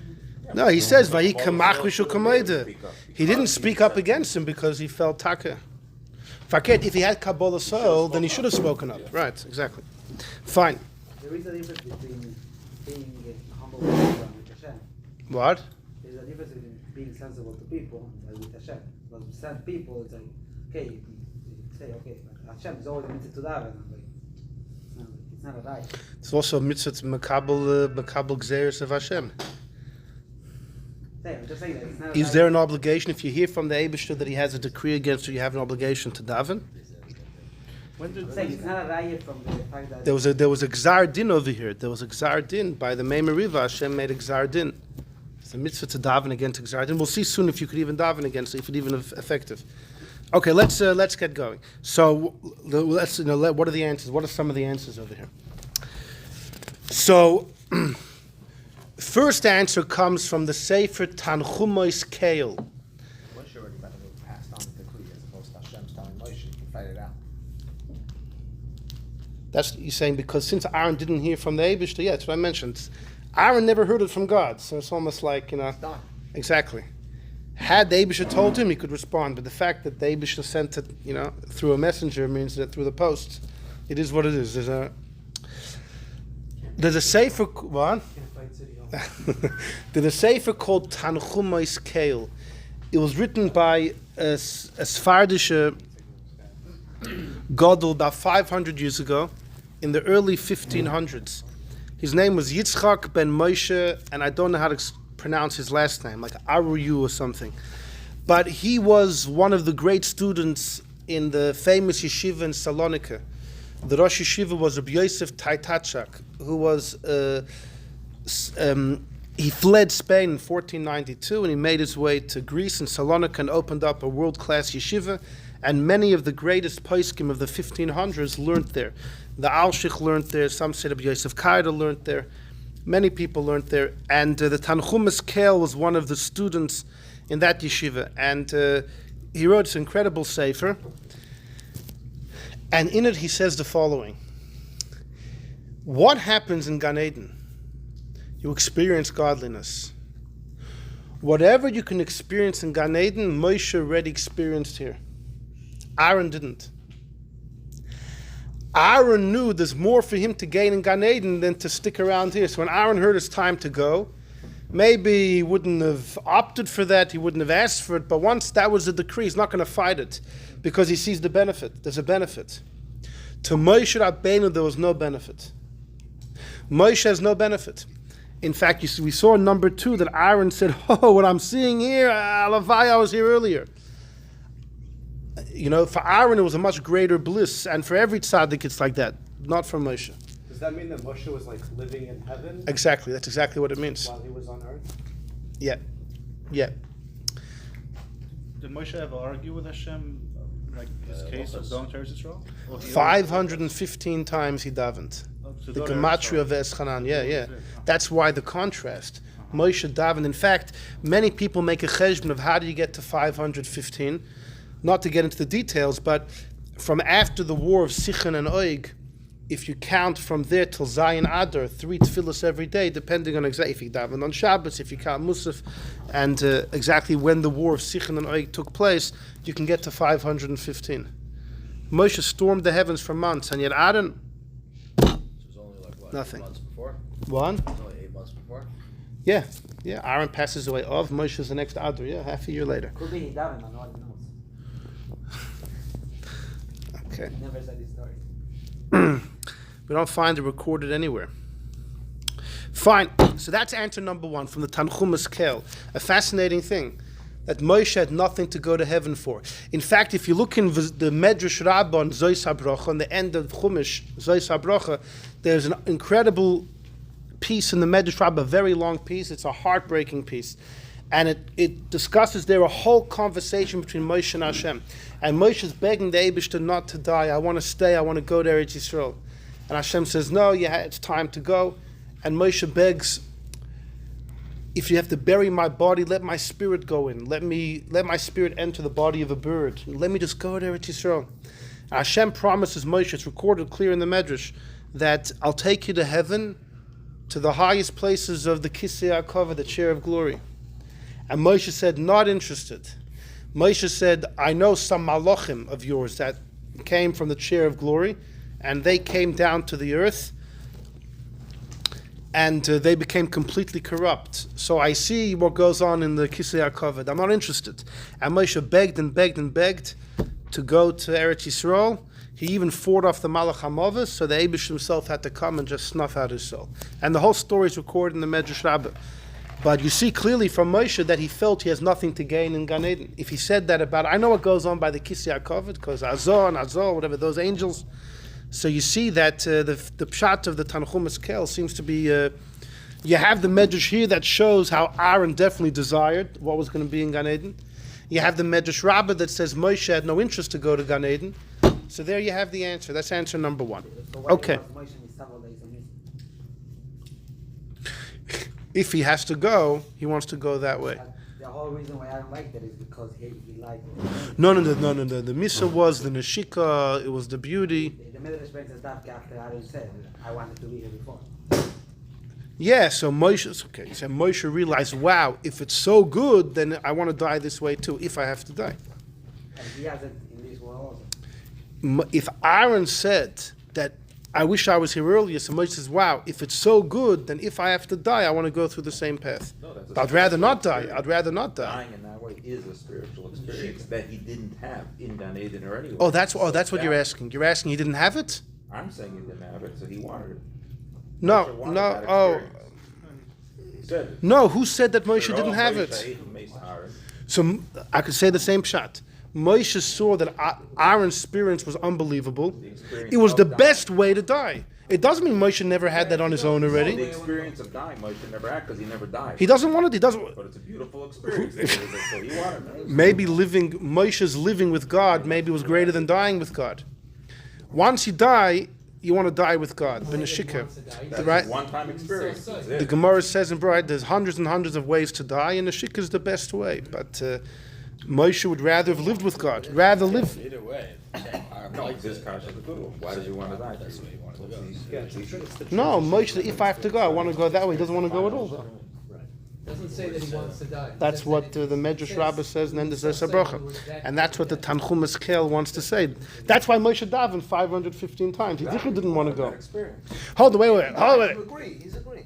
[SPEAKER 1] No, he says Vayi kamach v'shu kameida. He didn't speak up against him because he felt taka. Faket, if he had Kabbalah Sol, then he should have spoken up. Right, exactly. Fine.
[SPEAKER 3] There is a difference between being humble with Hashem.
[SPEAKER 1] What?
[SPEAKER 3] There's a difference between being sensible to people and with Hashem. But with some people, it's like, okay, you say, okay, but Hashem is always mitzvah to daven. Like, it's not a right.
[SPEAKER 1] It's also mitzvah makabel gzeiros of Hashem.
[SPEAKER 3] I'm just saying that it's not.
[SPEAKER 1] Is there an obligation if you hear from the Eibishter that he has a decree against you? You have an obligation to daven.
[SPEAKER 4] When did
[SPEAKER 3] It's not a raya from the fact that.
[SPEAKER 1] There was a gzar din over here. There was a gzar din by the Mei Meriva. Hashem made a gzar din. It's a mitzvah to daven against a gzar din. We'll see soon if you could even daven against it, if it's even effective. Okay, let's get going. So what are the answers? What are some of the answers over here? So, first answer comes from the Sefer Tanchumois Keil.
[SPEAKER 9] Moshe already passed on the decree as opposed to Hashem's telling Moshe, you can fight it out.
[SPEAKER 1] That's you're saying because since Aaron didn't hear from the Eibishter, yeah, that's what I mentioned. Aaron never heard it from God, so it's almost like
[SPEAKER 9] It's done.
[SPEAKER 1] exactly. Had the Eibishter told him, he could respond. But the fact that the Eibishter sent it, through a messenger means that through the post, it is what it is. There's a sefer. What?
[SPEAKER 6] Can't fight City Hall.
[SPEAKER 1] There's a sefer called Tanchumois Keil. It was written by a Sfardische Gadol about 500 years ago, in the early 1500s. His name was Yitzchak ben Moshe, and I don't know how to pronounce his last name, like Aruyu or something. But he was one of the great students in the famous yeshiva in Salonika. The Rosh Yeshiva was Rabbi Yosef Taitachak, who was, he fled Spain in 1492 and he made his way to Greece and Salonika and opened up a world-class yeshiva, and many of the greatest poskim of the 1500s learned there. The Alshich learned there, some said Rabbi Yosef Kaida learned there, many people learned there, and the Tanchumois Keil was one of the students in that yeshiva, and he wrote this incredible sefer. And in it he says the following: what happens in Gan Eden? You experience godliness. Whatever you can experience in Gan Eden, Moshe already experienced here. Aaron didn't. Aaron knew there's more for him to gain in Gan Eden than to stick around here. So when Aaron heard it's time to go, maybe he wouldn't have opted for that, he wouldn't have asked for it, but once that was the decree, he's not going to fight it because he sees the benefit. There's a benefit. To Moshe Rabbeinu, there was no benefit. Moshe has no benefit. In fact, we saw in number 2 that Aaron said, oh, what I'm seeing here, Alavai, I was here earlier. For Aaron, it was a much greater bliss, and for every tzaddik, it's like that, not for Moshe.
[SPEAKER 10] Does that mean that Moshe was like living in heaven?
[SPEAKER 1] Exactly, that's exactly what it means.
[SPEAKER 10] While he was on earth?
[SPEAKER 1] Yeah.
[SPEAKER 4] Did Moshe ever argue with Hashem, like his case of going to Eretz Yisrael?
[SPEAKER 1] 515 times he davened. The gematria of Eschanan, yeah. That's why the contrast. Moshe davened. In fact, many people make a cheshbon of how do you get to 515. Not to get into the details, but from after the war of Sichon and Oig, if you count from there till Zayin Adar, 3 tefillas every day, depending on exactly if you daven on Shabbos, if you count Musaf, and exactly when the war of Sichon and Oig took place, you can get to 515. Moshe stormed the heavens for months, and yet Aaron,
[SPEAKER 9] So it was only like what?
[SPEAKER 1] Nothing.
[SPEAKER 9] 8 months before?
[SPEAKER 1] one,
[SPEAKER 9] It was only 8 months before?
[SPEAKER 1] yeah, Aaron passes away of Moshe's the next Adar, half a year later.
[SPEAKER 3] Could be he davened on all the notes.
[SPEAKER 1] Okay.
[SPEAKER 3] He never said his story.
[SPEAKER 1] We don't find it recorded anywhere. Fine. So that's answer number 1 from the Tanchumois Keil. A fascinating thing that Moshe had nothing to go to heaven for. In fact, if you look in the Medrash Rabbah on Zois HaBrocha, on the end of Chumash, Zois HaBrocha, there's an incredible piece in the Medrash Rabbah, a very long piece. It's a heartbreaking piece. And it discusses there a whole conversation between Moshe and Hashem. And Moshe is begging the Eibishter not to die. I want to stay. I want to go to Eretz Yisrael. And Hashem says, no, it's time to go. And Moshe begs, if you have to bury my body, let my spirit go in. Let my spirit enter the body of a bird. Let me just go to Eretz Yisrael. And Hashem promises Moshe, it's recorded clear in the Medrash, that I'll take you to heaven, to the highest places of the Kisei HaKavod, the chair of glory. And Moshe said, not interested. Moshe said, I know some malachim of yours that came from the chair of glory, and they came down to the earth, and they became completely corrupt. So I see what goes on in the Kisei HaKavod. I'm not interested. And Moshe begged and begged and begged to go to Eretz Yisrael. He even fought off the Malach HaMavos, so the Eibush himself had to come and just snuff out his soul. And the whole story is recorded in the Medrash Rabbah. But you see clearly from Moshe that he felt he has nothing to gain in Gan Eden. If he said that about, I know what goes on by the Kisei HaKavod, because Azor and Azor, whatever, those angels. So you see that the pshat of the Tanchumas Kel seems to be, you have the Medrash here that shows how Aaron definitely desired what was going to be in Gan Eden. You have the Medrash Rabbah that says Moshe had no interest to go to Gan Eden. So there you have the answer. That's answer number one. Okay. If he has to go, he wants to go that way.
[SPEAKER 3] The whole reason why I don't like that is because he liked it.
[SPEAKER 1] No. The Misa was the Neshika, it was the beauty.
[SPEAKER 3] The Medrash brings us that after Aaron said, I wanted to be here before.
[SPEAKER 1] Yeah, so Moshe, okay, so Moshe realized, wow, if it's so good, then I want to die this way too, if I have to die.
[SPEAKER 3] And he has it in this world also.
[SPEAKER 1] If Aaron said that, I wish I was here earlier, so Moshe says, wow, if it's so good, then if I have to die, I want to go through the same path.
[SPEAKER 7] No, that's a
[SPEAKER 1] I'd rather not
[SPEAKER 7] spiritual
[SPEAKER 1] die. I'd rather not die.
[SPEAKER 7] Dying in that way is a spiritual experience that he didn't have in Gan Eden or anywhere.
[SPEAKER 1] Oh, that's what you're asking. You're asking he didn't have it?
[SPEAKER 7] I'm saying he didn't have it, so he wanted it. Moshe
[SPEAKER 1] No,
[SPEAKER 7] wanted
[SPEAKER 1] no,
[SPEAKER 7] that
[SPEAKER 1] oh.
[SPEAKER 7] experience. He said it.
[SPEAKER 1] No, who said that Moshe
[SPEAKER 7] They're
[SPEAKER 1] didn't
[SPEAKER 7] all
[SPEAKER 1] have
[SPEAKER 7] Moshe,
[SPEAKER 1] it?
[SPEAKER 7] Aaron.
[SPEAKER 1] So I could say the same shot. Moshe saw that Aaron's experience was unbelievable. It was the best way to die. It doesn't mean Moshe never had that on his own
[SPEAKER 7] The
[SPEAKER 1] already.
[SPEAKER 7] experience of dying Moshe never had because he never died.
[SPEAKER 1] He doesn't want it. He doesn't.
[SPEAKER 7] But it's a beautiful experience. So he wanted it.
[SPEAKER 1] Maybe Moshe's living with God maybe was greater than dying with God. Once you die, you want to die with God. Beneshika.
[SPEAKER 7] That's
[SPEAKER 1] Right?
[SPEAKER 7] a one-time experience. That's
[SPEAKER 1] The
[SPEAKER 7] it.
[SPEAKER 1] Gemara says in Bride, there's hundreds and hundreds of ways to die, and the shikha is the best way. But Moshe would rather have lived with God. Rather live.
[SPEAKER 11] Either way.
[SPEAKER 7] No, this kasha is a good one. Why does he want to die? That's the way he wanted to go.
[SPEAKER 1] No, Moshe, if I have to go, I want to go that way. He doesn't want to go at all, though.
[SPEAKER 6] Doesn't say that he wants to die. It
[SPEAKER 1] That's
[SPEAKER 6] says
[SPEAKER 1] what
[SPEAKER 6] that
[SPEAKER 1] the Medrash Rabbah says, and then there's a bracha. And that's what the Tanchumas Kel wants to say. That's why Moshe davened 515 times. He didn't want to go. Hold on, wait.
[SPEAKER 9] He's agreeing.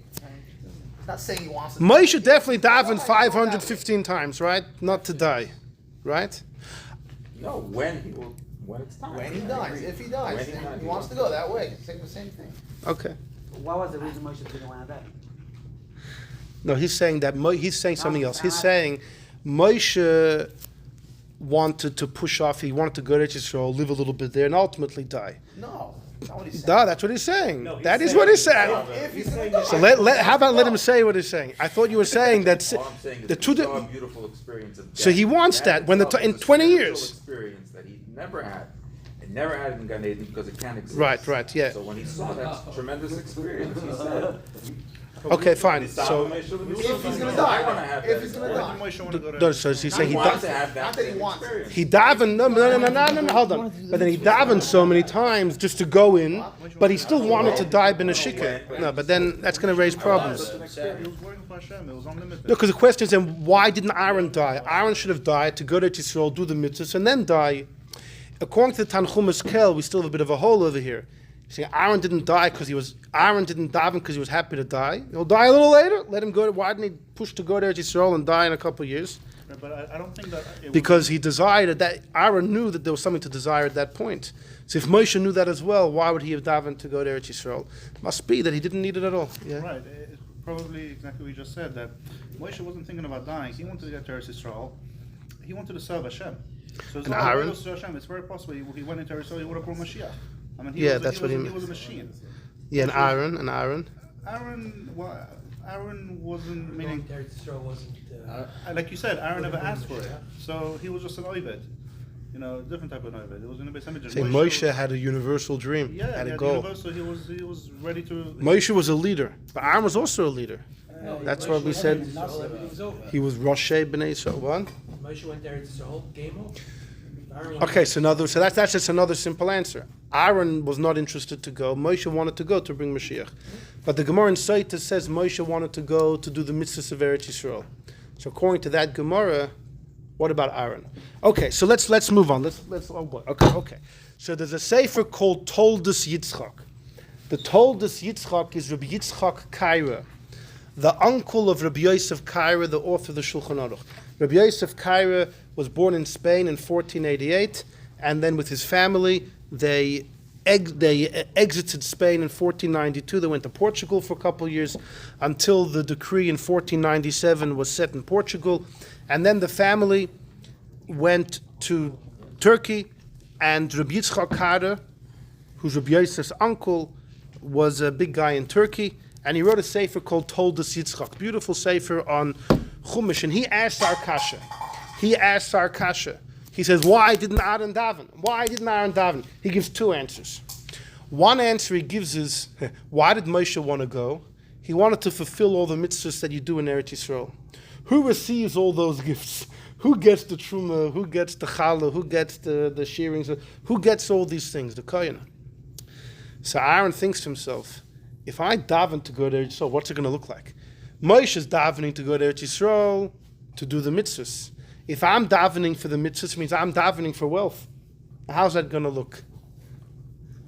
[SPEAKER 9] He's not saying he wants to.
[SPEAKER 1] Moshe definitely davened 515 times, right? Not to die, right?
[SPEAKER 7] No, when it's time.
[SPEAKER 9] When he dies, if he dies,
[SPEAKER 7] When he
[SPEAKER 9] then
[SPEAKER 7] dies,
[SPEAKER 9] he wants to go that way. Say the same thing.
[SPEAKER 1] Okay.
[SPEAKER 3] What was the reason Moshe didn't want to die?
[SPEAKER 1] No, he's saying that he's saying something else. He's saying Moshe wanted to push off. He wanted to go to Israel, live a little bit there, and ultimately die.
[SPEAKER 9] No, that's not what he's saying.
[SPEAKER 1] No, that's what he's saying.
[SPEAKER 10] No, he's
[SPEAKER 1] That is
[SPEAKER 10] saying-
[SPEAKER 1] what he's saying.
[SPEAKER 9] If he's gonna die.
[SPEAKER 1] So how about let him say what he's saying? I thought you were saying that
[SPEAKER 7] All I'm saying is
[SPEAKER 1] the
[SPEAKER 7] he
[SPEAKER 1] two.
[SPEAKER 7] saw a beautiful experience of death.
[SPEAKER 1] So he wants that when
[SPEAKER 7] itself
[SPEAKER 1] in
[SPEAKER 7] is a
[SPEAKER 1] 20
[SPEAKER 7] spiritual
[SPEAKER 1] years.
[SPEAKER 7] experience that he never had. And never had it in Gan Eden because it can't exist.
[SPEAKER 1] Right, yeah.
[SPEAKER 7] So when he saw that tremendous experience, he said,
[SPEAKER 1] Okay, fine. So
[SPEAKER 9] If he's gonna die. If he's gonna die.
[SPEAKER 4] Moshe want to go to
[SPEAKER 1] no, so he's saying
[SPEAKER 7] he
[SPEAKER 1] he
[SPEAKER 7] wants to
[SPEAKER 1] davened.
[SPEAKER 7] have that
[SPEAKER 9] Not that he
[SPEAKER 7] same
[SPEAKER 9] wants it.
[SPEAKER 7] experience.
[SPEAKER 1] He davened. No, hold on. But then he davened so many times just to go in, but he still wanted to die ben Ashika. No, but then that's going to raise problems.
[SPEAKER 4] He was working for Hashem. It was unlimited.
[SPEAKER 1] No, because the question is, then why didn't Aaron die? Aaron should have died to go to Yisrael, do the mitzvahs, and then die. According to the Tanchumas Kel, we still have a bit of a hole over here. See, Aaron didn't didn't daven because he was happy to die. He'll die a little later. Let him go. Why didn't he push to go to Yisrael and die in a couple of years?
[SPEAKER 4] Right, but I don't think that it
[SPEAKER 1] Because he desired that. Aaron knew that there was something to desire at that point. So if Moshe knew that as well, why would he have davened to go to Eretz Yisrael? Must be that he didn't need it at all. Yeah.
[SPEAKER 4] Right. It's probably exactly what you just said, that Moshe wasn't thinking about dying. He wanted to get to Eretz Yisrael. He wanted to serve Hashem. So
[SPEAKER 1] And Aaron?
[SPEAKER 4] Hashem, it's very possible he went into Eretz Yisrael, he would have brought Mashiach. I mean,
[SPEAKER 1] Yeah,
[SPEAKER 4] was,
[SPEAKER 1] that's what he
[SPEAKER 4] was,
[SPEAKER 1] meant.
[SPEAKER 4] He was a machine.
[SPEAKER 1] Yeah, and Aaron.
[SPEAKER 4] Aaron wasn't, meaning,
[SPEAKER 6] Going to Eretz Yisrael wasn't.
[SPEAKER 4] like you said, Aaron never asked for it. So he was just an Oived. You know, different type of Oived. It was in the Beis Hamikdash.
[SPEAKER 1] Say Moshe had a universal dream,
[SPEAKER 4] Yeah,
[SPEAKER 1] had
[SPEAKER 4] he
[SPEAKER 1] a
[SPEAKER 4] had
[SPEAKER 1] goal.
[SPEAKER 4] universal, he was ready to.
[SPEAKER 1] Moshe was a leader, but Aaron was also a leader. That's why we said
[SPEAKER 6] Everything was over.
[SPEAKER 1] he was Roshei B'nai Yisrael. What?
[SPEAKER 6] Moshe went to Eretz Yisrael, game over. Aaron-
[SPEAKER 1] Okay, so that's just another simple answer. Aaron was not interested to go. Moshe wanted to go to bring Mashiach. But the Gemara in Saita says Moshe wanted to go to do the mitzvahs of Eretz Yisrael. So according to that Gemara, what about Aaron? Okay, so let's move on. Let's oh boy. Okay. So there's a sefer called Toldus Yitzchak. The Toldus Yitzchak is Rabbi Yitzchak Kaira, the uncle of Rabbi Yosef Kaira, the author of the Shulchan Aruch. Rabbi Yosef Kaira was born in Spain in 1488, and then with his family, they exited Spain in 1492. They went to Portugal for a couple of years until the decree in 1497 was set in Portugal. And then the family went to Turkey, and Rabbi Yitzchak Kader, who's Rabbi Yosef's uncle, was a big guy in Turkey, and he wrote a sefer called Toldos Yitzchak, beautiful sefer on Chumash, and he asked our kasha. He says, why didn't Aaron daven? Why didn't Aaron daven? He gives two answers. One answer he gives is, why did Moshe want to go? He wanted to fulfill all the mitzvahs that you do in Eretz Yisrael. Who receives all those gifts? Who gets the truma? Who gets the challah? Who gets the shearings? Who gets all these things? The kohen. So Aaron thinks to himself, if I daven to go to Eretz Yisrael, what's it going to look like? Moshe is davening to go to Eretz Yisrael to do the mitzvahs. If I'm davening for the mitzvahs, it means I'm davening for wealth. How's that going to look?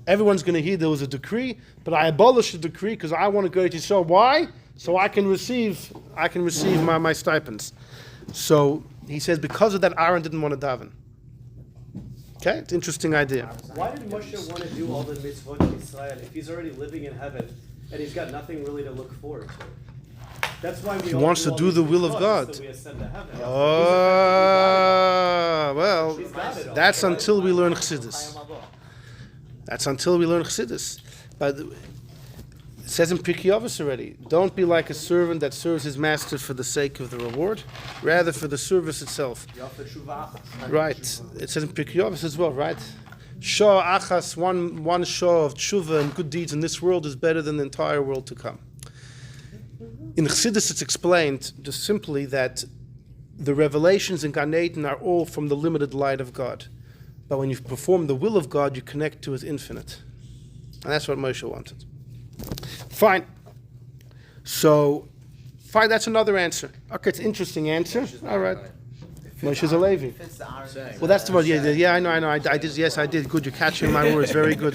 [SPEAKER 1] Everyone's going to hear there was a decree, but I abolish the decree because I want to go to Eretz Yisrael. Why? So I can receive my stipends. So he says because of that, Aaron didn't want to daven. Okay, it's an interesting idea.
[SPEAKER 10] Why did Moshe want to do all the mitzvot in Israel if he's already living in heaven and he's got nothing really to look forward to? That's why he
[SPEAKER 1] wants to do the will of God.
[SPEAKER 10] So we ascend to heaven.
[SPEAKER 1] Well, that's until we learn Chassidus. But it says in Pirkei Avos already, don't be like a servant that serves his master for the sake of the reward, rather for the service itself. Right. It says in Pirkei Avos as well, right? Shah achas, one shah of tshuva and good deeds in this world is better than the entire world to come. In Chassidus it's explained just simply that the revelations in Gan Eden are all from the limited light of God. But when you perform the will of God, you connect to his infinite. And that's what Moshe wanted. Fine. So, fine, that's another answer. Okay, it's an interesting answer. All right. Moshe's a Levi. Well, that's the word. Yeah, I know. I did. Yes, I did. Good. You're catching my words. Very good.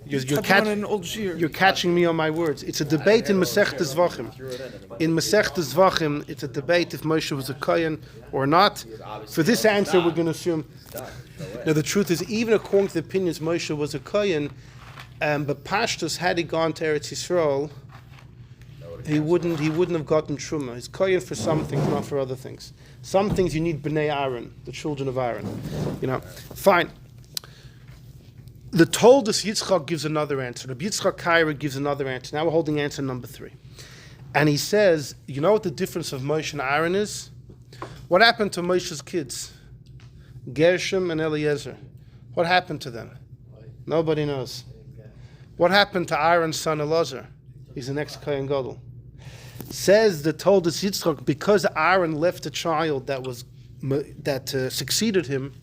[SPEAKER 1] You're catching me on my words. It's a debate in Masechtas Zvachim. In Masechtas Zvachim, it's a debate if Moshe was a Kohen or not. For this answer, we're going to assume. Now, the truth is, even according to the opinions, Moshe was a Kohen, but Pashtus, had he gone to Eretz Yisrael, he wouldn't have gotten Truma. He's Kohen for some things, not for other things. Some things you need Bnei Aaron, the children of Aaron. Fine. The Toldos Yitzchak gives another answer. Rabbi Yitzchak Kaira gives another answer. Now we're holding answer number 3. And he says, you know what the difference of Moshe and Aaron is? What happened to Moshe's kids? Gershom and Eliezer. What happened to them? Nobody knows. What happened to Aaron's son Elazar? He's the next Kohen Gadol. Says the Toldos Yitzchak, because Aaron left a child that succeeded him,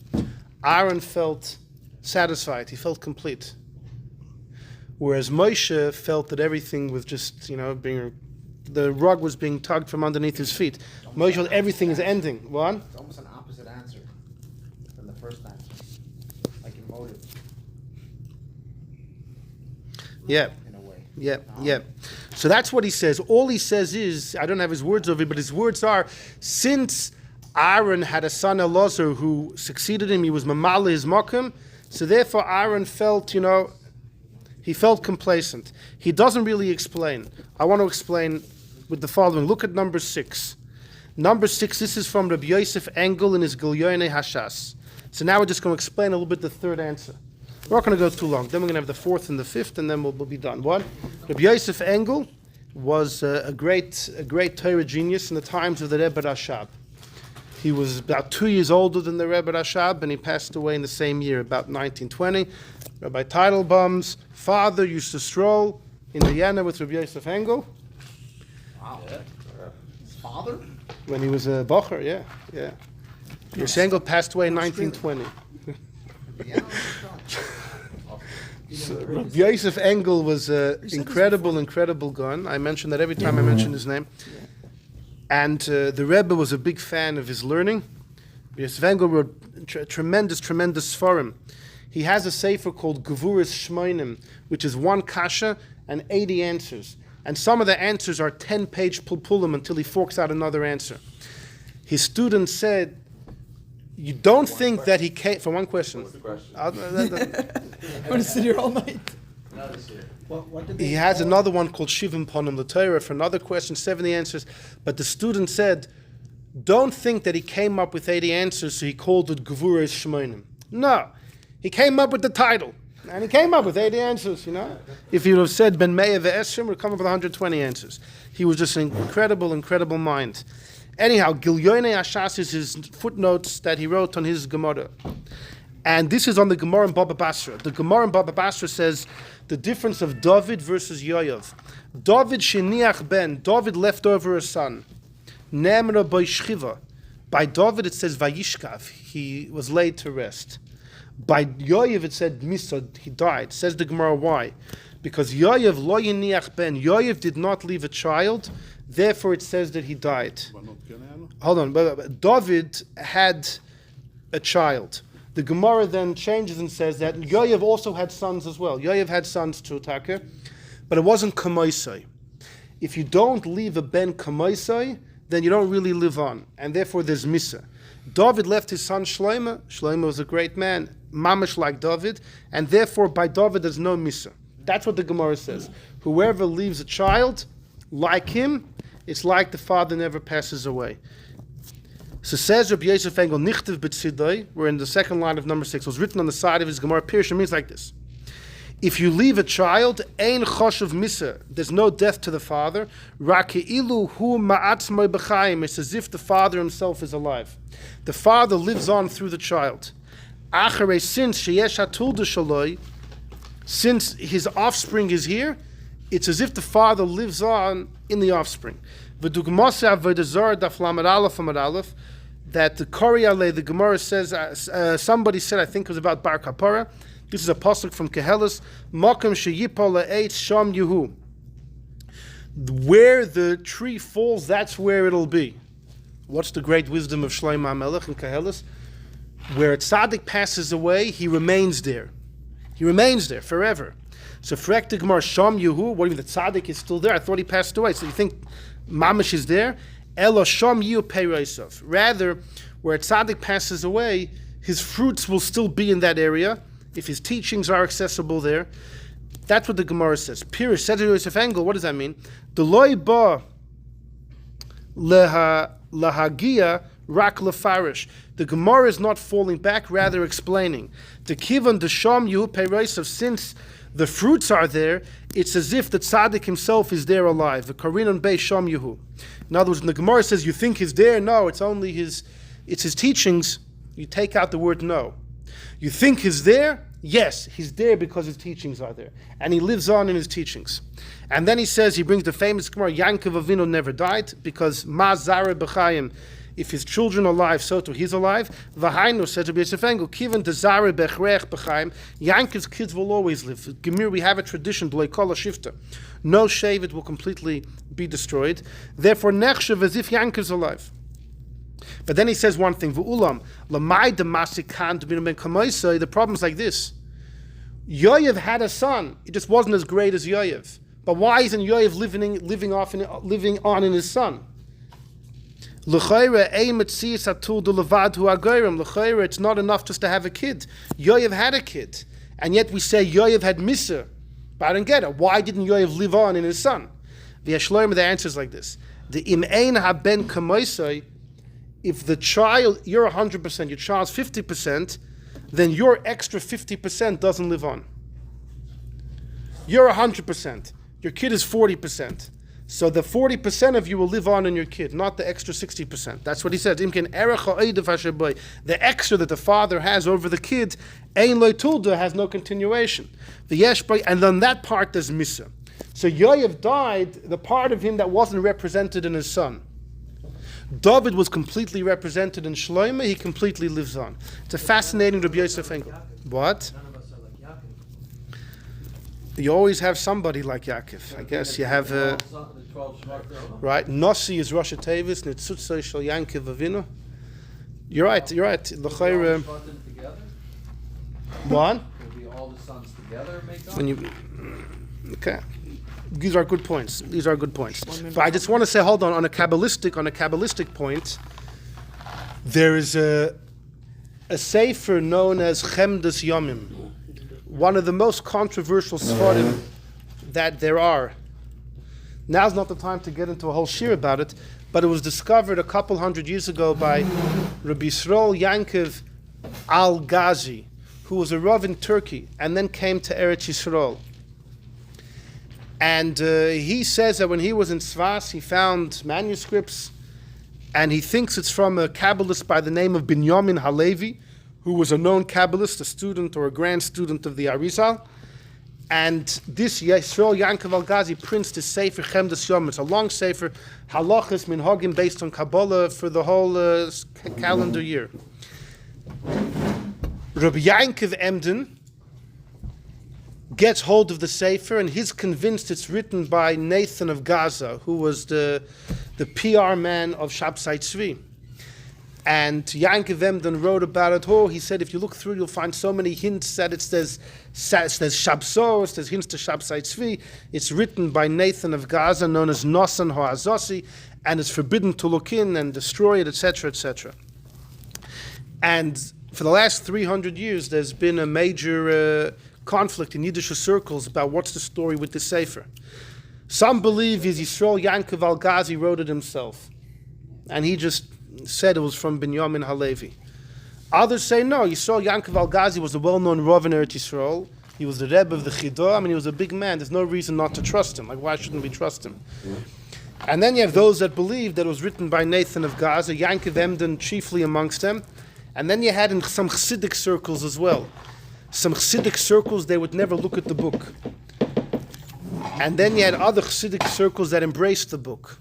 [SPEAKER 1] Aaron felt satisfied. He felt complete. Whereas Moshe felt that everything was just, the rug was being tugged from underneath his feet. Moshe felt everything is ending. What?
[SPEAKER 9] It's almost an opposite answer than the first answer. Like in motive.
[SPEAKER 1] Yeah.
[SPEAKER 9] In a way.
[SPEAKER 1] Yeah. So that's what he says. All he says is, I don't have his words over here, but his words are, since Aaron had a son Elazar who succeeded him, he was Mamala his Mokum, so therefore Aaron felt, he felt complacent. He doesn't really explain. I want to explain with the following. Look at number 6. Number 6, this is from Rabbi Yosef Engel in his Gilyonei Hashas. So now we're just going to explain a little bit the third answer. We're not going to go too long. Then we're going to have the 4th and the 5th, and then we'll be done. What? Rabbi Yosef Engel was a great Torah genius in the times of the Rebbe Rashab. He was about 2 years older than the Rebbe Rashab, and he passed away in the same year, about 1920. Rabbi Teitelbaum's father used to stroll in the Yana with Rabbi Yosef Engel.
[SPEAKER 9] Wow. His father?
[SPEAKER 1] When he was a bocher, yeah. Yosef Engel passed away in 1920. So, Rabbi Yosef Engel was an incredible gun. I mention that every time I mention his name. And the Rebbe was a big fan of his learning. Yosef Engel wrote tremendous Sfarim. He has a sefer called Gevuras Shmoinim, which is 1 kasha and 80 answers. And some of the answers are 10-page pulpulim until he forks out another answer. His students said, You don't think that he came, for one question.
[SPEAKER 5] What's the question?
[SPEAKER 8] I'm gonna sit here all night. What did they
[SPEAKER 1] He has
[SPEAKER 8] call
[SPEAKER 1] another one called Shivim Ponim L'Torah for another question, 70 answers. But the student said, don't think that he came up with 80 answers, so he called it Gevurah Shmonim. No, he came up with the title. And he came up with 80 answers, you know. If he would have said Ben Meir Ve'eshim, would come up with 120 answers. He was just an incredible mind. Anyhow, Gilyonei Ashas is his footnotes that he wrote on his Gemara. And this is on the Gemara in Baba Basra. The Gemara in Baba Basra says the difference of David versus Yoav. David sheniach ben, David left over a son. Nemra by Shchiva. By David it says Vayishkav, he was laid to rest. By Yoav it said Misad, he died. Says the Gemara why? Because Yoav lo yeniach ben, Yoav did not leave a child, therefore it says that he died. Hold on, but David had a child. The Gemara then changes and says that Yoav also had sons as well. Yoav had sons too, Taka, but it wasn't Kamaisai. If you don't leave a ben Kamaisai, then you don't really live on, and therefore there's Misa. David left his son Shlomo. Shlomo was a great man, mamash like David, and therefore by David there's no Misa. That's what the Gemara says. Whoever leaves a child like him, it's like the father never passes away. So says Rabbi Yosef Engel, Nichtiv b'tzidai, we're in the second line of number 6, was written on the side of his Gemara. Pirush means like this. If you leave a child, ein choshev misa, there's no death to the father. Raki'ilu hu ma'atzmai b'chaim, it's as if the father himself is alive. The father lives on through the child. Acharei, since sheyesh hatulda shaloi, since his offspring is here, it's as if the father lives on in the offspring. V'dugmasa avodah zarah daf lamed aleph amud aleph, that the Kori Ale, the Gemara says, somebody said, I think it was about Bar Kapara. This is a pasuk from Kehelis. Makom sheyipol la'etz sham yuhu. Where the tree falls, that's where it'll be. What's the great wisdom of Shlomo HaMelech in Kehelis? Where a tzaddik passes away, he remains there. He remains there forever. So Frek the Gemara, Sham Yuhu, what do you mean the tzaddik is still there? I thought he passed away. So you think Mamash is there? Elo Sham Yu Peiroisov. Rather, where a tzaddik passes away, his fruits will still be in that area, if his teachings are accessible there. That's what the Gemara says. Pirush said to Yosef Engel, what does that mean? The loy ba lahagia rak lefarish. The Gemara is not falling back, rather explaining. The kivan the sham yu peirosav, since the fruits are there, it's as if the tzaddik himself is there alive. The karinon bei sham yuhu. In other words, when the Gemara says you think he's there, no, it's only his teachings. You take out the word no. You think he's there? Yes, he's there because his teachings are there. And he lives on in his teachings. And then he says, he brings the famous Gemara, Yankov Avinu never died, because Ma Zare B'chayim, if his children are alive, so too he's alive. V'hainu, says Rabbi Yosef Engel, Kivan de Zare B'chrech B'chayim, Yankov's kids will always live. Gemir, we have a tradition, B'lei Kol HaShifta. No Shevet will completely be destroyed. Therefore, Nechshav, as if Yankov's alive. But then he says one thing, the problem is like this. Yoav had a son, it just wasn't as great as Yoav. But why isn't Yoav living on in his son? It's not enough just to have a kid. Yoav had a kid, and yet we say Yoav had Misa. But I don't get it. Why didn't Yoav live on in his son? The answer is like this. The im ein haben kamoisai, if the child, you're 100%, your child's 50%, then your extra 50% doesn't live on. You're 100%. Your kid is 40%. So the 40% of you will live on in your kid, not the extra 60%. That's what he said. The extra that the father has over the kid, ein lo tulda, has no continuation. And then that part does misa. So Yoav died, the part of him that wasn't represented in his son. David was completely represented in Shlomo, he completely lives on. It's a fascinating Rabbi Yosef Engel. What?
[SPEAKER 6] None of us are like Yaakov.
[SPEAKER 1] You always have somebody like Yaakov. I guess you have, right, Nossi is Rosh Tevis, Netzutzah Shel Yankov Avinu. You're right. L'chayr, what?
[SPEAKER 9] Could be all the sons together make up?
[SPEAKER 1] When you, okay. These are good points. But I just want to say, hold on a Kabbalistic point, there is a sefer known as Chemdes Yomim, one of the most controversial Sfarim that there are. Now's not the time to get into a whole shir about it, but it was discovered a couple hundred years ago by Rabbi Yisrael Yankov Al-Ghazi, who was a Rav in Turkey and then came to Eretz Yisrael. And he says that when he was in Svas, he found manuscripts, and he thinks it's from a Kabbalist by the name of Binyamin Halevi, who was a known Kabbalist, a student or a grand student of the Arizal. And this Yisrael Yankov Al-Ghazi prints the Sefer Chemdes Yom. It's a long Sefer, halachas minhagim based on Kabbalah for the whole calendar year. Rabbi Yankov Emden gets hold of the Sefer, and he's convinced it's written by Nathan of Gaza, who was the PR man of Shabsai Tzvi. And Yankov Emden wrote about it. He said, if you look through, you'll find so many hints that it says Shabso, it says hints to Shabsai Tzvi. It's written by Nathan of Gaza, known as Nosan Ho'azosi, and it's forbidden to look in and destroy it, etc., etc. And for the last 300 years, there's been a major conflict in Yiddish circles about what's the story with this Sefer. Some believe Yisrael Yankov Al-Ghazi wrote it himself, and he just said it was from Binyamin Halevi. Others say no, Yisrael Yankov Al-Ghazi was a well-known Rav in Eretz Yisrael. He was the Rebbe of the Chidah. He was a big man. There's no reason not to trust him. Like, why shouldn't we trust him? And then you have those that believe that it was written by Nathan of Gaza, Yankov Emden chiefly amongst them. And then you had in some Chassidic circles as well. Some Chassidic circles, they would never look at the book. And then you had other Chassidic circles that embraced the book.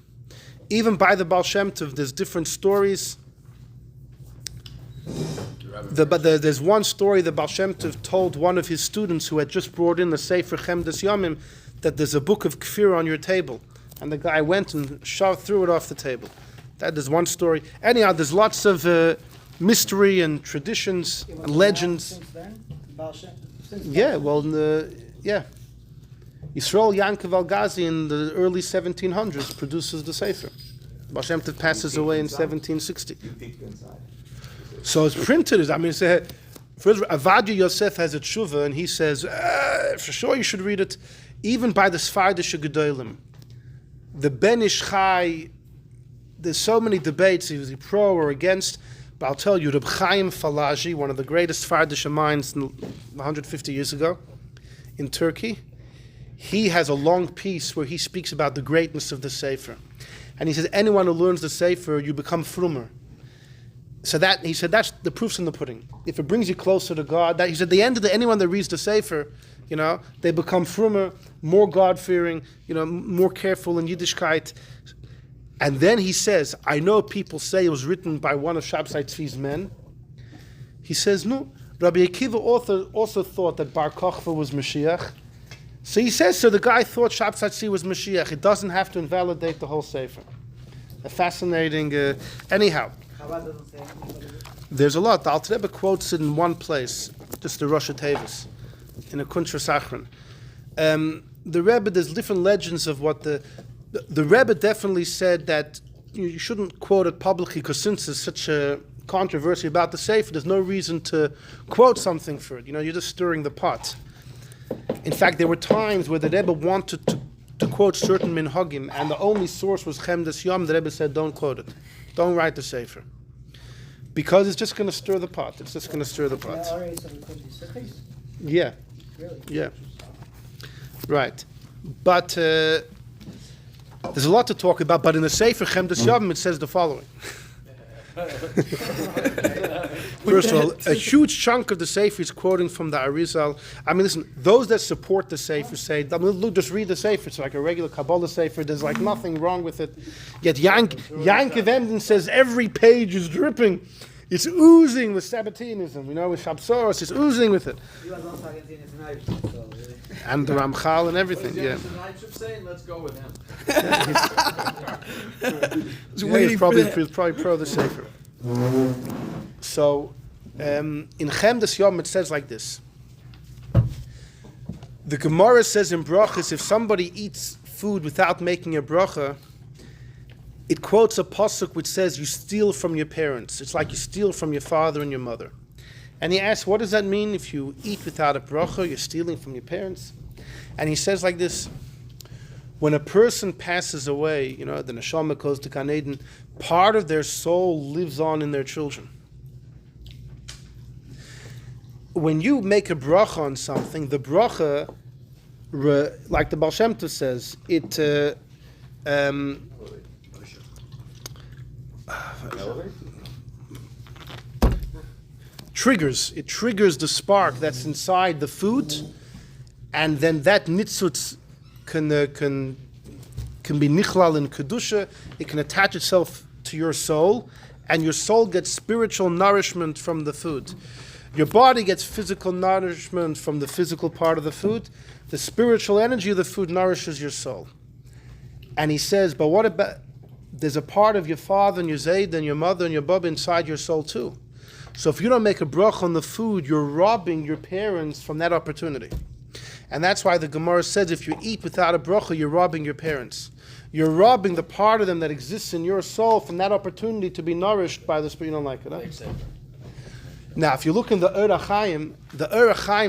[SPEAKER 1] Even by the Baal Shem Tov, there's different stories. But there's one story the Baal Shem Tov told one of his students who had just brought in the Sefer Chemdes Yomim that there's a book of Kfir on your table. And the guy went and threw it off the table. That is one story. Anyhow, there's lots of mystery and traditions and legends.
[SPEAKER 3] Since then? Baal Shem- since
[SPEAKER 1] Yeah, well, Yisrael Yankov Al-Ghazi in the early 1700s produces the Sefer. Baal Shem Tov passes away in 1760. So it's printed. I mean, first, Avadia Yosef has a tshuva, and he says, for sure you should read it, even by the Sfardish Gedolim. The Ben Ish Chai, there's so many debates, is he pro or against, but I'll tell you, Reb Chaim Falaji, one of the greatest Sfardish minds 150 years ago in Turkey, he has a long piece where he speaks about the greatness of the Sefer. And he says, anyone who learns the Sefer, you become frumer. So that, he said, that's the proof's in the pudding. If it brings you closer to God, he said, the end of anyone that reads the Sefer, they become frumer, more God-fearing, more careful in Yiddishkeit. And then he says, I know people say it was written by one of Shabsai Tzvi's men. He says, no, Rabbi Akiva also thought that Bar Kochva was Mashiach. So he says, so the guy thought Shabsai Tzvi was Mashiach. It doesn't have to invalidate the whole Sefer. A fascinating, anyhow. There's a lot. The Alter Rebbe quotes it in one place, just the Rosh Hashanah, in a Kuntras Aharon. The Rebbe, there's different legends of what the Rebbe definitely said that you shouldn't quote it publicly, because since there's such a controversy about the Sefer, there's no reason to quote something for it. You're just stirring the pot. In fact, there were times where the Rebbe wanted to quote certain minhagim, and the only source was Chemdes Yom. The Rebbe said, don't quote it. Don't write the Sefer. Because it's just going to stir the pot. It's just going to stir the pot. Yeah.
[SPEAKER 3] Really?
[SPEAKER 1] Yeah. Right. But there's a lot to talk about, but in the Sefer Chemdes Yom it says the following. First of all, a huge chunk of the Sefer is quoting from the Arizal. I mean, listen, those that support the Sefer say, look, just read the Sefer. It's like a regular Kabbalah Sefer. There's like nothing wrong with it. Yet Yankov Emden says every page is dripping. It's oozing with Sabbatianism, with Shabsoros. It's oozing with it.
[SPEAKER 3] He was also against Yiddish, so,
[SPEAKER 1] And the Ramchal and everything, yeah.
[SPEAKER 5] Saying, let's go with him.
[SPEAKER 1] He's probably pro the Sefer. So, in Chemdes Yom it says like this. The Gemara says in Brachas, if somebody eats food without making a bracha, it quotes a pasuk which says you steal from your parents. It's like you steal from your father and your mother. And he asks, what does that mean if you eat without a bracha, you're stealing from your parents? And he says like this, when a person passes away, the neshama goes to Gan Eden, part of their soul lives on in their children. When you make a bracha on something, the bracha, like the Baal Shem Tov says, it triggers the spark that's inside the food, and then that nitzutz can be nichlal in kedusha. It can attach itself to your soul, and your soul gets spiritual nourishment from the food. Your body gets physical nourishment from the physical part of the food. The spiritual energy of the food nourishes your soul. And he says, but what about, there's a part of your father and your Zayd and your mother and your Baba inside your soul too. So if you don't make a bracha on the food, you're robbing your parents from that opportunity. And that's why the Gemara says if you eat without a bracha, you're robbing your parents. You're robbing the part of them that exists in your soul from that opportunity to be nourished by the Spirit. You don't like it, huh? Now, if you look in the Ur Chaim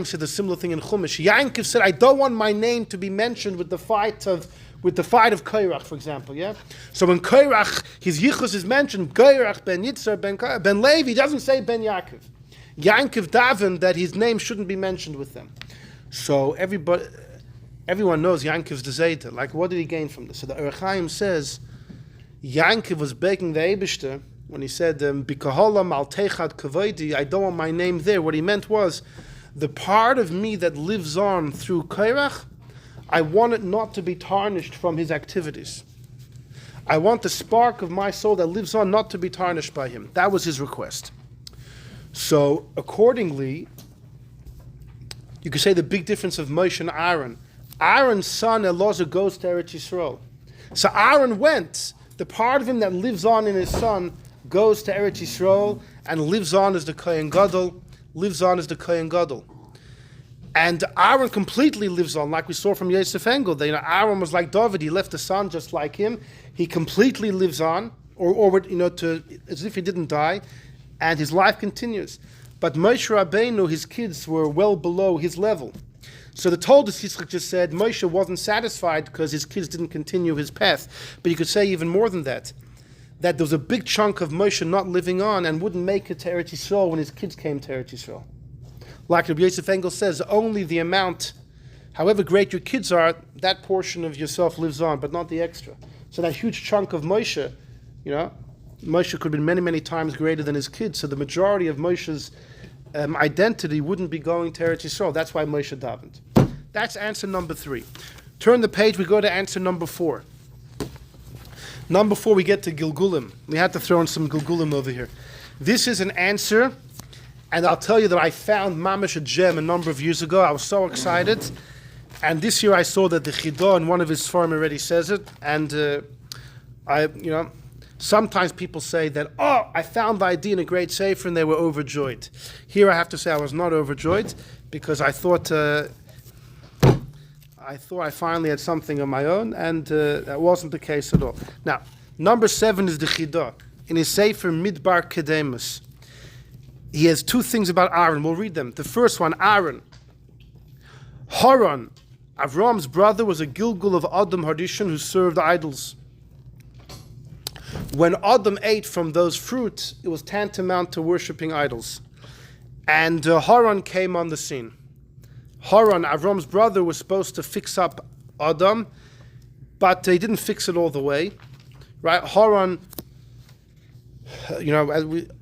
[SPEAKER 1] said a similar thing in Chumash. Yankov said, I don't want my name to be mentioned with the fight of Korach, for example, yeah? So when Korach, his yichus is mentioned, Korach ben Yitzhar ben Levi, he doesn't say ben Yaakov. Yankov davened that his name shouldn't be mentioned with them. So everyone knows Yankov's the Zayta. Like, what did he gain from this? So the Ur Chaim says, Yankov was begging the Eibishter, when he said, Bikaholam al techad kavodi, I don't want my name there. What he meant was, the part of me that lives on through Korach, I want it not to be tarnished from his activities. I want the spark of my soul that lives on not to be tarnished by him. That was his request. So, accordingly, you could say the big difference of Moshe and Aharon. Aaron's son Elazar goes to Eretz Yisrael. So Aharon went. The part of him that lives on in his son goes to Eretz Yisrael and lives on as the Kohen Gadol, And Aharon completely lives on, like we saw from Yosef Engel. Aharon was like David; he left a son just like him. He completely lives on, as if he didn't die, and his life continues. But Moshe Rabbeinu, his kids were well below his level. So the Toldos Yitzchak just said Moshe wasn't satisfied because his kids didn't continue his path. But you could say even more than that there was a big chunk of Moshe not living on and wouldn't make it to Eretz Yisrael when his kids came to Eretz Yisrael. Like Rabbi Yosef Engel says, only the amount, however great your kids are, that portion of yourself lives on, but not the extra. So that huge chunk of Moshe, Moshe could have been many, many times greater than his kids. So the majority of Moshe's identity wouldn't be going to Eretz Yisrael. That's why Moshe davened. That's answer number 3. Turn the page, we go to answer number 4. Number 4, we get to Gilgulim. We had to throw in some Gilgulim over here. This is an answer, and I'll tell you that I found Mamash a gem a number of years ago. I was so excited. And this year I saw that the Chidah in one of his Sfarim already says it. And sometimes people say that, I found the idea in a great sefer and they were overjoyed. Here I have to say I was not overjoyed because I thought I finally had something of my own, and that wasn't the case at all. Now, number 7 is the Chidah. In his sefer Midbar Kedemus, he has 2 things about Aharon. We'll read them. The first one, Aharon. Haran, Avram's brother, was a Gilgul of Adam Harishon who served idols. When Adam ate from those fruits, it was tantamount to worshipping idols. And Haran came on the scene. Haran, Avram's brother, was supposed to fix up Adam, but he didn't fix it all the way. Right? Haran,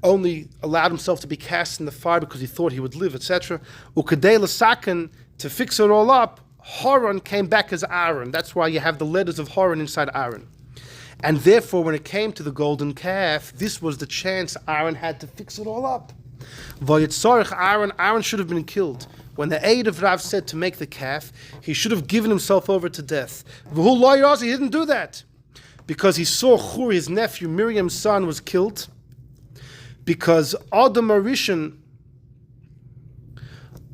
[SPEAKER 1] only allowed himself to be cast in the fire because he thought he would live, etc. Ukadei l'saken, to fix it all up, Haran came back as Aaron. That's why you have the letters of Haran inside Aaron. And therefore, when it came to the golden calf, this was the chance Aaron had to fix it all up. Aaron should have been killed. When the aide of Rav said to make the calf, he should have given himself over to death. He didn't do that. Because he saw Chur, his nephew, Miriam's son, was killed. Because Adam Harishon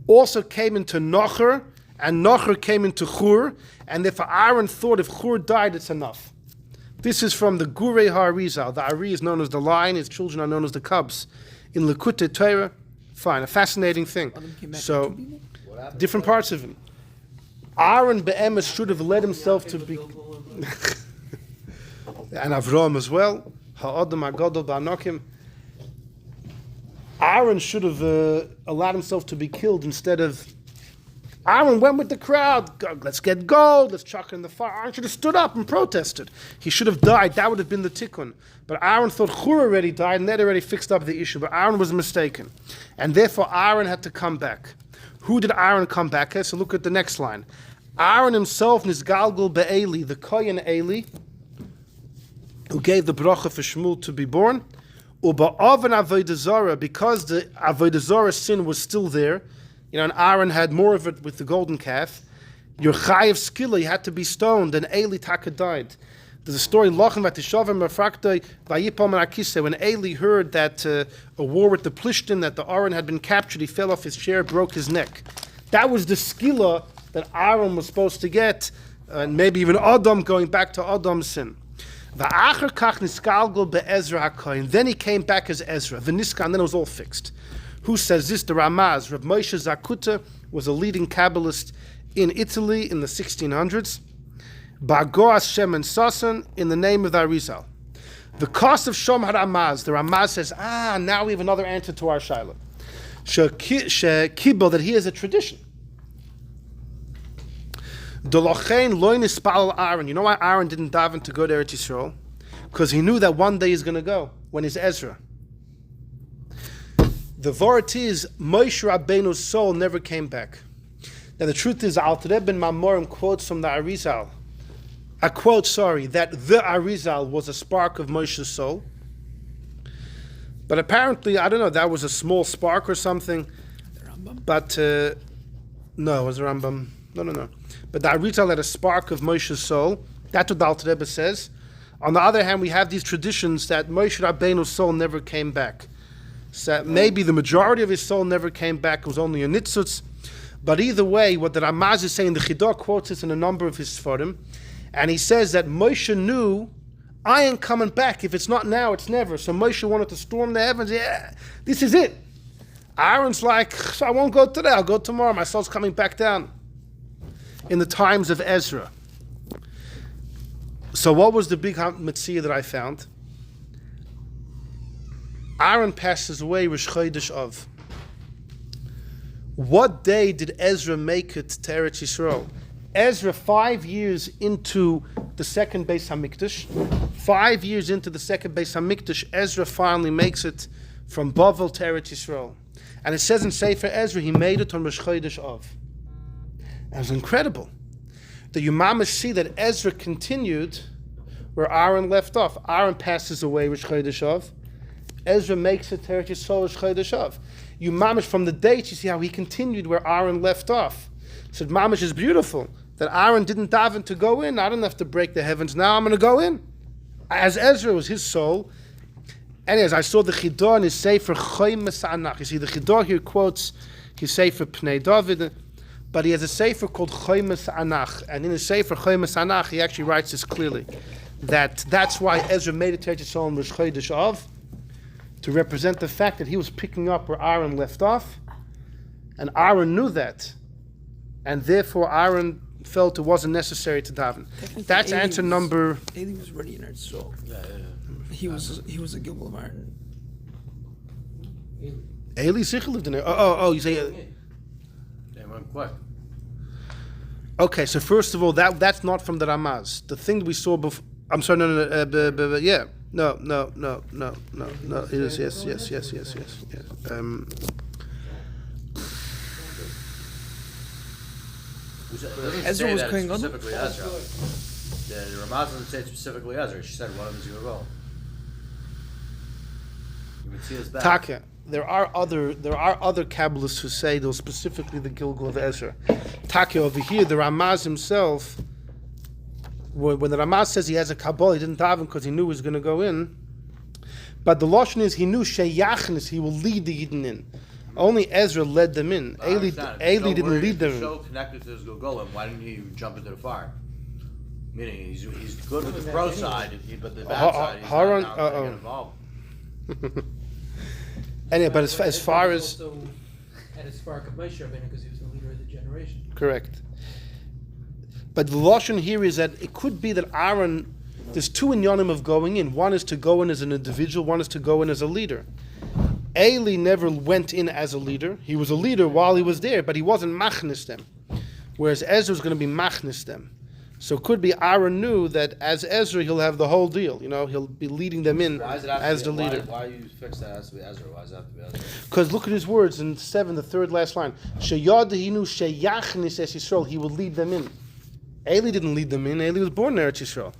[SPEAKER 1] also came into Nocher, and Nocher came into Chur, and therefore Aaron thought if Chur died, it's enough. This is from the Gurei HaArizal. The Ari is known as the lion, his children are known as the cubs. In Likutei Torah, Fine, a fascinating thing.
[SPEAKER 8] Adam came back
[SPEAKER 1] So,
[SPEAKER 8] and killed people?
[SPEAKER 1] different parts of him. Aaron be'emes should have led himself to be, and Avram as well. Ha'adam ha'gadol ba'anokim. Aaron should have allowed himself to be killed instead of. Aaron went with the crowd. Let's get gold. Let's chuck it in the fire. Aaron should have stood up and protested. He should have died. That would have been the tikkun. But Aaron thought Hur already died and they'd already fixed up the issue. But Aaron was mistaken. And therefore Aaron had to come back. Who did Aaron come back as? So look at the next line. Aaron himself, Nisgalgul be'eli, the Kohen Eli, who gave the bracha for Shmuel to be born. Uba'avan Avodah Zarah, because the Avodah Zarah sin was still there, and Aaron had more of it with the golden calf. Your chayiv skila, you had to be stoned, and Eli Taka died. There's a story, Lochem Vatishavim Mefraktoi Vayipom Akise, when Eli heard that a war with the Plishtim, that the Aaron had been captured, he fell off his chair, broke his neck. That was the skila that Aaron was supposed to get, and maybe even Adam, going back to Adam's sin. Then he came back as Ezra. And then it was all fixed. Who says this? The Ramaz. Reb Moshe Zakuta was a leading Kabbalist in Italy in the 1600s. Ba'goas Shem and Sasan in the name of the Arizal. The cost of Shom HaRamaz. The Ramaz says, now we have another answer to our Shaila. Shekibel, that he has a tradition. Dolochein loy nispal Aaron. You know why Aaron didn't daven to go to Eretz Yisrael? Because he knew that one day he's going to go, when he's Ezra. The Vorat is, Moshe Rabbeinu's soul never came back. Now the truth is, Alter Rebbe ben Mamorim quotes from the Arizal. That the Arizal was a spark of Moshe's soul. But apparently, I don't know, that was a small spark or something. But, no, it was a Rambam. No. But the Arizal had a spark of Moshe's soul. That's what the Alter Rebbe says. On the other hand, we have these traditions that Moshe Rabbeinu's soul never came back. So maybe the majority of his soul never came back. It was only a nitzutz. But either way, what the Ramaz is saying, the Chidah quotes this in a number of his Sfarim, and he says that Moshe knew, I ain't coming back. If it's not now, it's never. So Moshe wanted to storm the heavens. Yeah, this is it. Aaron's like, I won't go today. I'll go tomorrow. My soul's coming back down. In the times of Ezra. So what was the big mitzvah that I found? Aaron passes away Rosh Chodesh Av. What day did Ezra make it to Eretz Yisrael? Ezra, 5 years into the second Beis Hamikdash, 5 years into the second Beis Hamikdash, Ezra finally makes it from Bavel to Eretz Yisrael. And it says in Sefer Ezra, he made it on Rosh Chodesh Av. It was incredible. The Yumamish see that Ezra continued where Aaron left off. Aaron passes away Rosh Chodesh Av. Ezra makes it to Eretz Yisrael Rosh Chodesh Av. Yumamish, from the dates, you see how he continued where Aaron left off. So Mamish is beautiful. That Aaron didn't daven to go in. I don't have to break the heavens. Now I'm going to go in. As Ezra was his soul. Anyways, I saw the Chidah in his Sefer Choymes Anach. You see, the Chidah here quotes his Sefer Pnei David, but he has a Sefer called Choymes Anach. And in his Sefer Choymes Anach, he actually writes this clearly. That's why Ezra made it to Eretz Yisrael in Rosh Chodesh Av, to represent the fact that he was picking up where Aaron left off. And Aaron knew that. And therefore Aaron felt it wasn't necessary to daven. That's answer number.
[SPEAKER 8] Eli was already in Eretz Yisrael. He was a Gilgal of Aaron.
[SPEAKER 1] Eli Sichel lived in there. Oh, you say.
[SPEAKER 5] They went quick.
[SPEAKER 1] Okay, so first of all, that's not from the Ramaz. The thing we saw before. I'm sorry, no. Yeah. No. It is, yes.
[SPEAKER 8] Ezra was coming on.
[SPEAKER 5] Specifically Ezra. The Ramaz doesn't say specifically Ezra. She said one of them's going to go. You would see his back.
[SPEAKER 1] Taka. There are other Kabbalists who say those specifically the Gilgal of Ezra. Taka, over here, the Ramaz himself, when the Ramaz says he has a Kabbalah, he didn't daven because he knew he was going to go in. But the Lashon is he knew Sheyachnis, he will lead the Yidden in. Only Ezra led them in. Eli didn't lead them in.
[SPEAKER 5] So connected to his Gilgolim, why didn't he jump into the fire? Meaning he's good with the pro side, but the bad side, he's
[SPEAKER 1] Aharon,
[SPEAKER 5] not going to get involved.
[SPEAKER 1] Anyway, but as far as
[SPEAKER 6] also had a spark of Moshe Rabbeinu because he was the leader of the generation.
[SPEAKER 1] correct, but the lashon here is that it could be that Aaron. There's two inyanim of going in. One is to go in as an individual. One is to go in as a leader. Eli never went in as a leader. He was a leader while he was there, but he wasn't machnis them. Whereas Ezra was going to be machnis them. So it could be Aaron knew that as Ezra he'll have the whole deal. He'll be leading them in as the leader.
[SPEAKER 5] Why you fix that? It has to be Ezra. Why does it have to be Ezra?
[SPEAKER 1] Because look at his words in 7, the third last line. Sheyadahinu sheyachnis es Yisrael. He would lead them in. Eli didn't lead them in. Eli was born in Eretz Yisrael.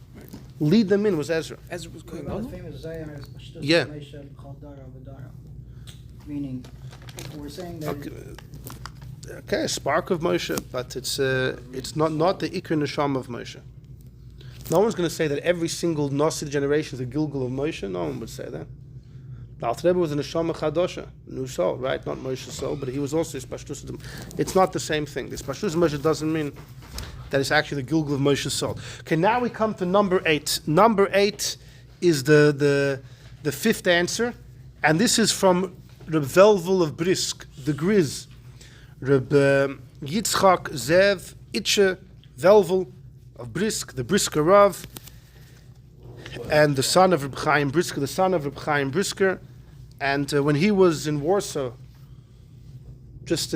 [SPEAKER 1] Lead them in was Ezra.
[SPEAKER 8] Ezra was
[SPEAKER 11] What
[SPEAKER 8] going
[SPEAKER 11] about
[SPEAKER 8] on.
[SPEAKER 11] the famous Zion as Pashtus
[SPEAKER 1] Yeah.
[SPEAKER 11] Moshe Chaldara Vadara? Meaning, we're saying that
[SPEAKER 1] Okay, a spark of Moshe, but it's not the Iker Neshama of Moshe. No one's going to say that every single Nasi generation is a Gilgal of Moshe. No one would say that. The Alter Rebbe was a Neshama Chadosha, new soul, right? Not Moshe's soul, but he was also his Pashtus. It's not the same thing. This Pashtus of Moshe doesn't mean that it's actually the Gilgal of Moshe's soul. Okay, now we come to number 8. Number 8 is the fifth answer, and this is from Reb Velvel of Brisk, the Griz. Reb Yitzchak Zev Itche Velvel of Brisk, the Brisker Rav, and the son of Reb Chaim Brisker, the son of Reb Chaim Brisker. And when he was in Warsaw, just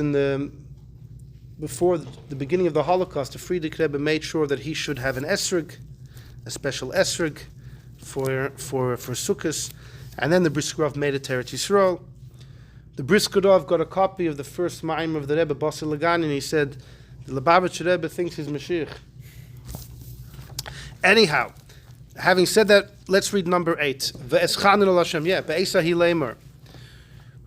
[SPEAKER 1] before the beginning of the Holocaust, the Friedrich Rebbe made sure that he should have an esrog, a special esrog for Sukkot, and then the Brisker Rav made it to Eretz Yisrael. The Brisker Rav got a copy of the first Ma'im of the Rebbe, Basel Lagan, and he said, the Lubavitcher Rebbe thinks he's Mashiach. Anyhow, having said that, let's read number 8. Ve'eschanu el Hashem, be'esahi lemer.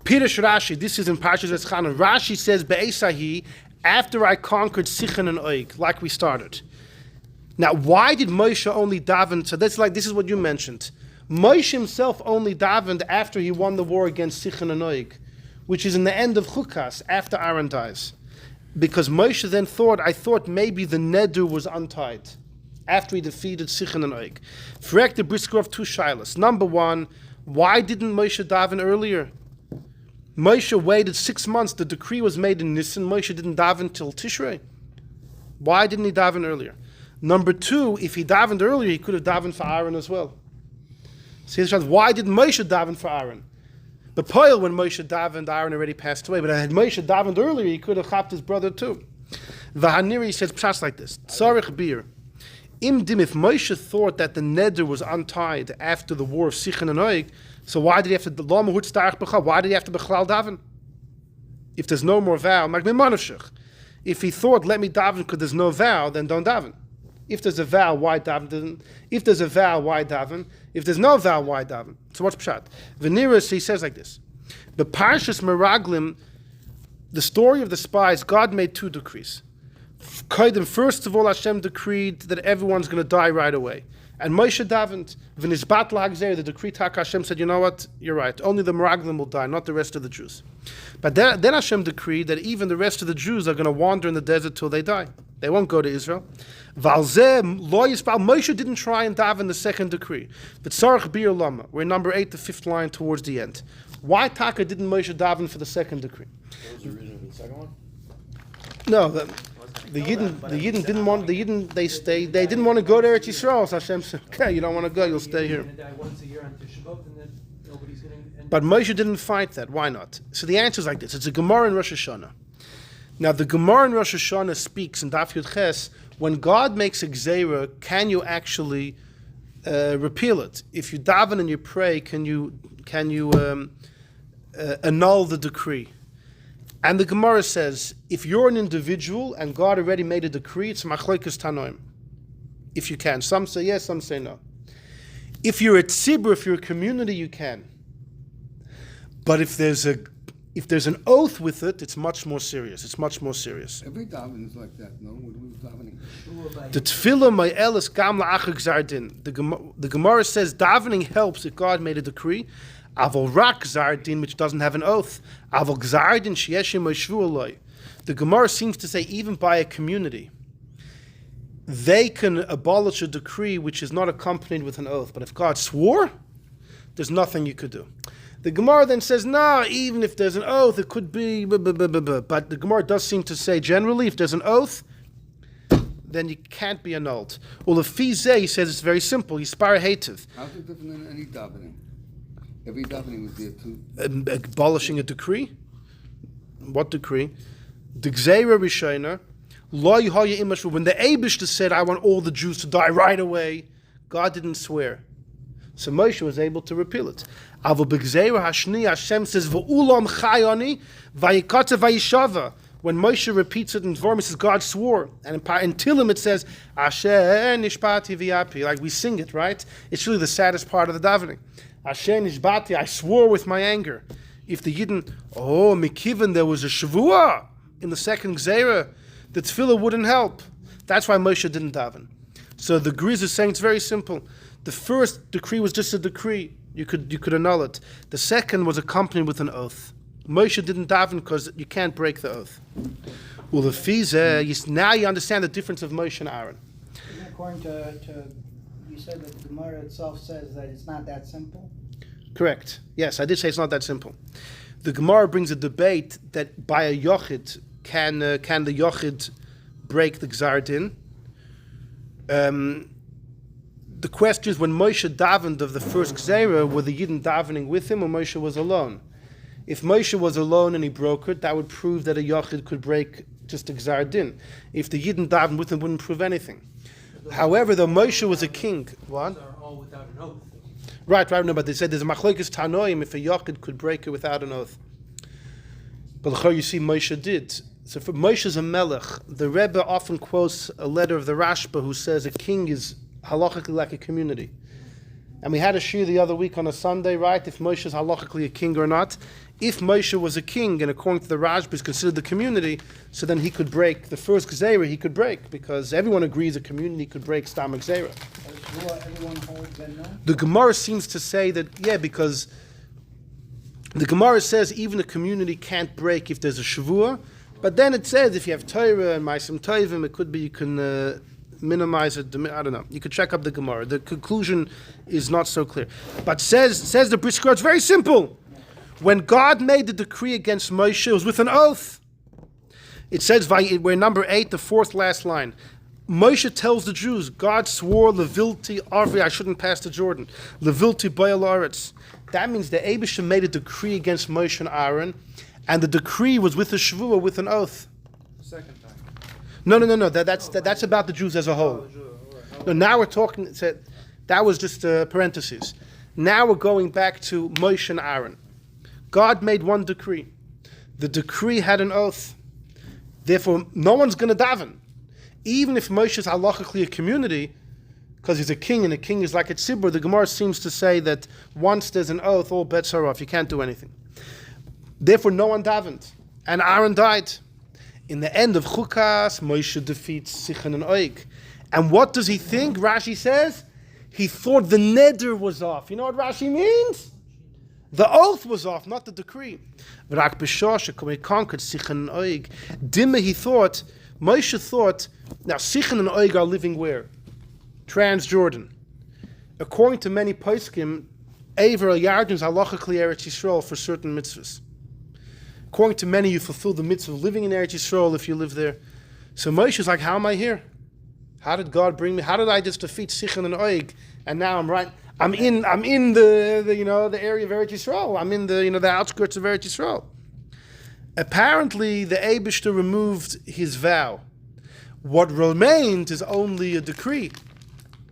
[SPEAKER 1] Pirush Rashi, this is in Parshas Eschanu. Rashi says, be'esahi, after I conquered Sichon and Og, like we started. Now, why did Moshe only daven? So this is what you mentioned. Moshe himself only davened after he won the war against Sichon and Og, which is in the end of Chukas, after Aaron dies. Because Moshe then I thought maybe the neder was untied after he defeated Sichon and Og. Frek the Brisker of two shilas. Number 1, why didn't Moshe daven earlier? Moshe waited 6 months. The decree was made in Nisan. Moshe didn't daven till Tishrei. Why didn't he daven earlier? Number 2, if he davened earlier, he could have davened for Aaron as well. See, why didn't Moshe daven for Aaron? The Poil, when Moshe davened, Aaron already passed away. But had Moshe davened earlier, he could have chapped his brother too. Vahaniri says pshas like this: Tzarich bir. Imdim, if Moshe thought that the neder was untied after the war of Sichon and Og, so why did he have to Why did he have to bechlal daven? If there's no more vow, if he thought let me daven because there's no vow, then don't daven. If there's a vow, why daven? If there's a vow, why daven? If there's no vow, why daven? So what's pshat? Veneris, he says like this: the Parshas Meraglim, the story of the spies, God made 2 decrees. First of all, Hashem decreed that everyone's going to die right away. And Moshe davened. V'nizbat la'agzer, the decree tak Hashem said, you know what, you're right. Only the Meraglim will die, not the rest of the Jews. But then Hashem decreed that even the rest of the Jews are going to wander in the desert till they die. They won't go to Israel. Moshe didn't try and daven the second decree. But Sarach Bir Lama, we're in number 8, the 5th line towards the end. Why Taka didn't Moshe daven for the second decree?
[SPEAKER 5] What was the reason for the second one?
[SPEAKER 1] No, the Yidden didn't want they didn't want to go to Eretz Yisrael. So Hashem said, okay, you don't want to go, you'll stay here.
[SPEAKER 6] You're going to die once a year on Tisha B'Av, and then nobody's going to.
[SPEAKER 1] But Moshe didn't fight that. Why not? So the answer is like this: it's a Gemara in Rosh Hashanah. Now the Gemara in Rosh Hashanah speaks in Daf Yud Ches, when God makes a gzeira, can you actually repeal it? If you daven and you pray, can you annul the decree? And the Gemara says, if you're an individual and God already made a decree, it's machlokes tanoim. If you can. Some say yes, some say no. If you're a tzibur, if you're a community, you can. But if there's an oath with it, it's much more serious. It's much more serious.
[SPEAKER 12] Every davening is like that, no? When we're davening.
[SPEAKER 1] The tefillah ma'elis gam la'achar gzar din. The Gemara says davening helps if God made a decree. Avol rak gzar din, which doesn't have an oath. Avol gzar din sheyeshim moishvu aloi. The Gemara seems to say even by a community, they can abolish a decree which is not accompanied with an oath. But if God swore, there's nothing you could do. The Gemara then says, no, even if there's an oath, it could be, but the Gemara does seem to say generally, if there's an oath, then you can't be annulled. Well, if he says it's very simple, Yispar Hativ.
[SPEAKER 12] How's it different than any davening? Every davening was there too.
[SPEAKER 1] Abolishing a decree. What decree? The Gzeira Rishona, Lo Yehoya Imashvu. When the Abishta said, I want all the Jews to die right away, God didn't swear. So Moshe was able to repeal it. Avo b'Gzeira Hashni, Hashem says, V'ulam chayoni, vayikatze vayishava. When Moshe repeats it in Dvorim, it says God swore. And in Tilim it says, Asher nishpati v'yapi. Like we sing it, right? It's really the saddest part of the davening. Asher nishbati, I swore with my anger. If the Yidden, Mikivan, there was a Shavua in the second Gzeira, the Tefillah wouldn't help. That's why Moshe didn't daven. So the Griz is saying it's very simple. The first decree was just a decree. You could annul it. The second was accompanied with an oath. Moshe didn't daven because you can't break the oath. Well, the Fiza, now you understand the difference of Moshe and Aaron.
[SPEAKER 11] According to you said that the Gemara itself says that it's not that simple?
[SPEAKER 1] Correct. Yes, I did say it's not that simple. The Gemara brings a debate that by a Yochid, can the Yochid break the Gzar Din? The question is, when Moshe davened of the first Gzeira, were the Yidden davening with him or Moshe was alone? If Moshe was alone and he broke it, that would prove that a Yochid could break just a Gzar Din. If the Yidden davened with him, it wouldn't prove anything. However, though Moshe was a king, what?
[SPEAKER 6] Are all without an oath.
[SPEAKER 1] Right, no, but they said there's a machlokes tanoim if a Yochid could break it without an oath. But you see, Moshe did. So for Moshe's a melech. The Rebbe often quotes a letter of the Rashba who says a king is halachically like a community. And we had a shir the other week on a Sunday, right? If Moshe is halachically a king or not. If Moshe was a king, and according to the Rashba is considered the community, so then he could break the first Gzeira. He could break because everyone agrees a community could break Stam Gzeira.
[SPEAKER 11] Everyone holds that no?
[SPEAKER 1] The Gemara seems to say that because the Gemara says even a community can't break if there's a Shavua, but then it says if you have Torah and Ma'asim Tovim, it could be you can minimize it. I don't know. You could check up the Gemara. The conclusion is not so clear. But says the Brisker, it's very simple. When God made the decree against Moshe, it was with an oath. It says, we're number 8, the fourth last line. Moshe tells the Jews, God swore, Levilti Arvi, I shouldn't pass the Jordan. Levilti Bayal Aretz. That means the Eibusha made a decree against Moshe and Aaron, and the decree was with a Shavua, with an oath.
[SPEAKER 4] Second time.
[SPEAKER 1] No. That's about the Jews as a whole. No, now we're talking, that was just parentheses. Now we're going back to Moshe and Aaron. God made one decree. The decree had an oath. Therefore, no one's going to daven. Even if Moshe is halachically a community, because he's a king and a king is like a tzibur, the Gemara seems to say that once there's an oath, all bets are off. You can't do anything. Therefore, no one davened. And Aaron died. In the end of Chukas, Moshe defeats Sichon and Oig. And what does he think? Rashi says, he thought the neder was off. You know what Rashi means? The oath was off, not the decree. V'rak b'shosha, he conquered Sichon and Oig. Dimma, Moshe thought, now Sichon and Oig are living where? Transjordan. According to many poskim, Ever al-Yarden is halachically Eretz Yisrael for certain mitzvahs. According to many, you fulfill the mitzvah of living in Eretz Yisrael if you live there. So Moshe is like, how am I here? How did God bring me? How did I just defeat Sichon and Oig? And now I'm right. I'm in the area of Eretz Yisrael. I'm in the outskirts of Eretz Yisrael. Apparently, the Eibishter removed his vow. What remained is only a decree.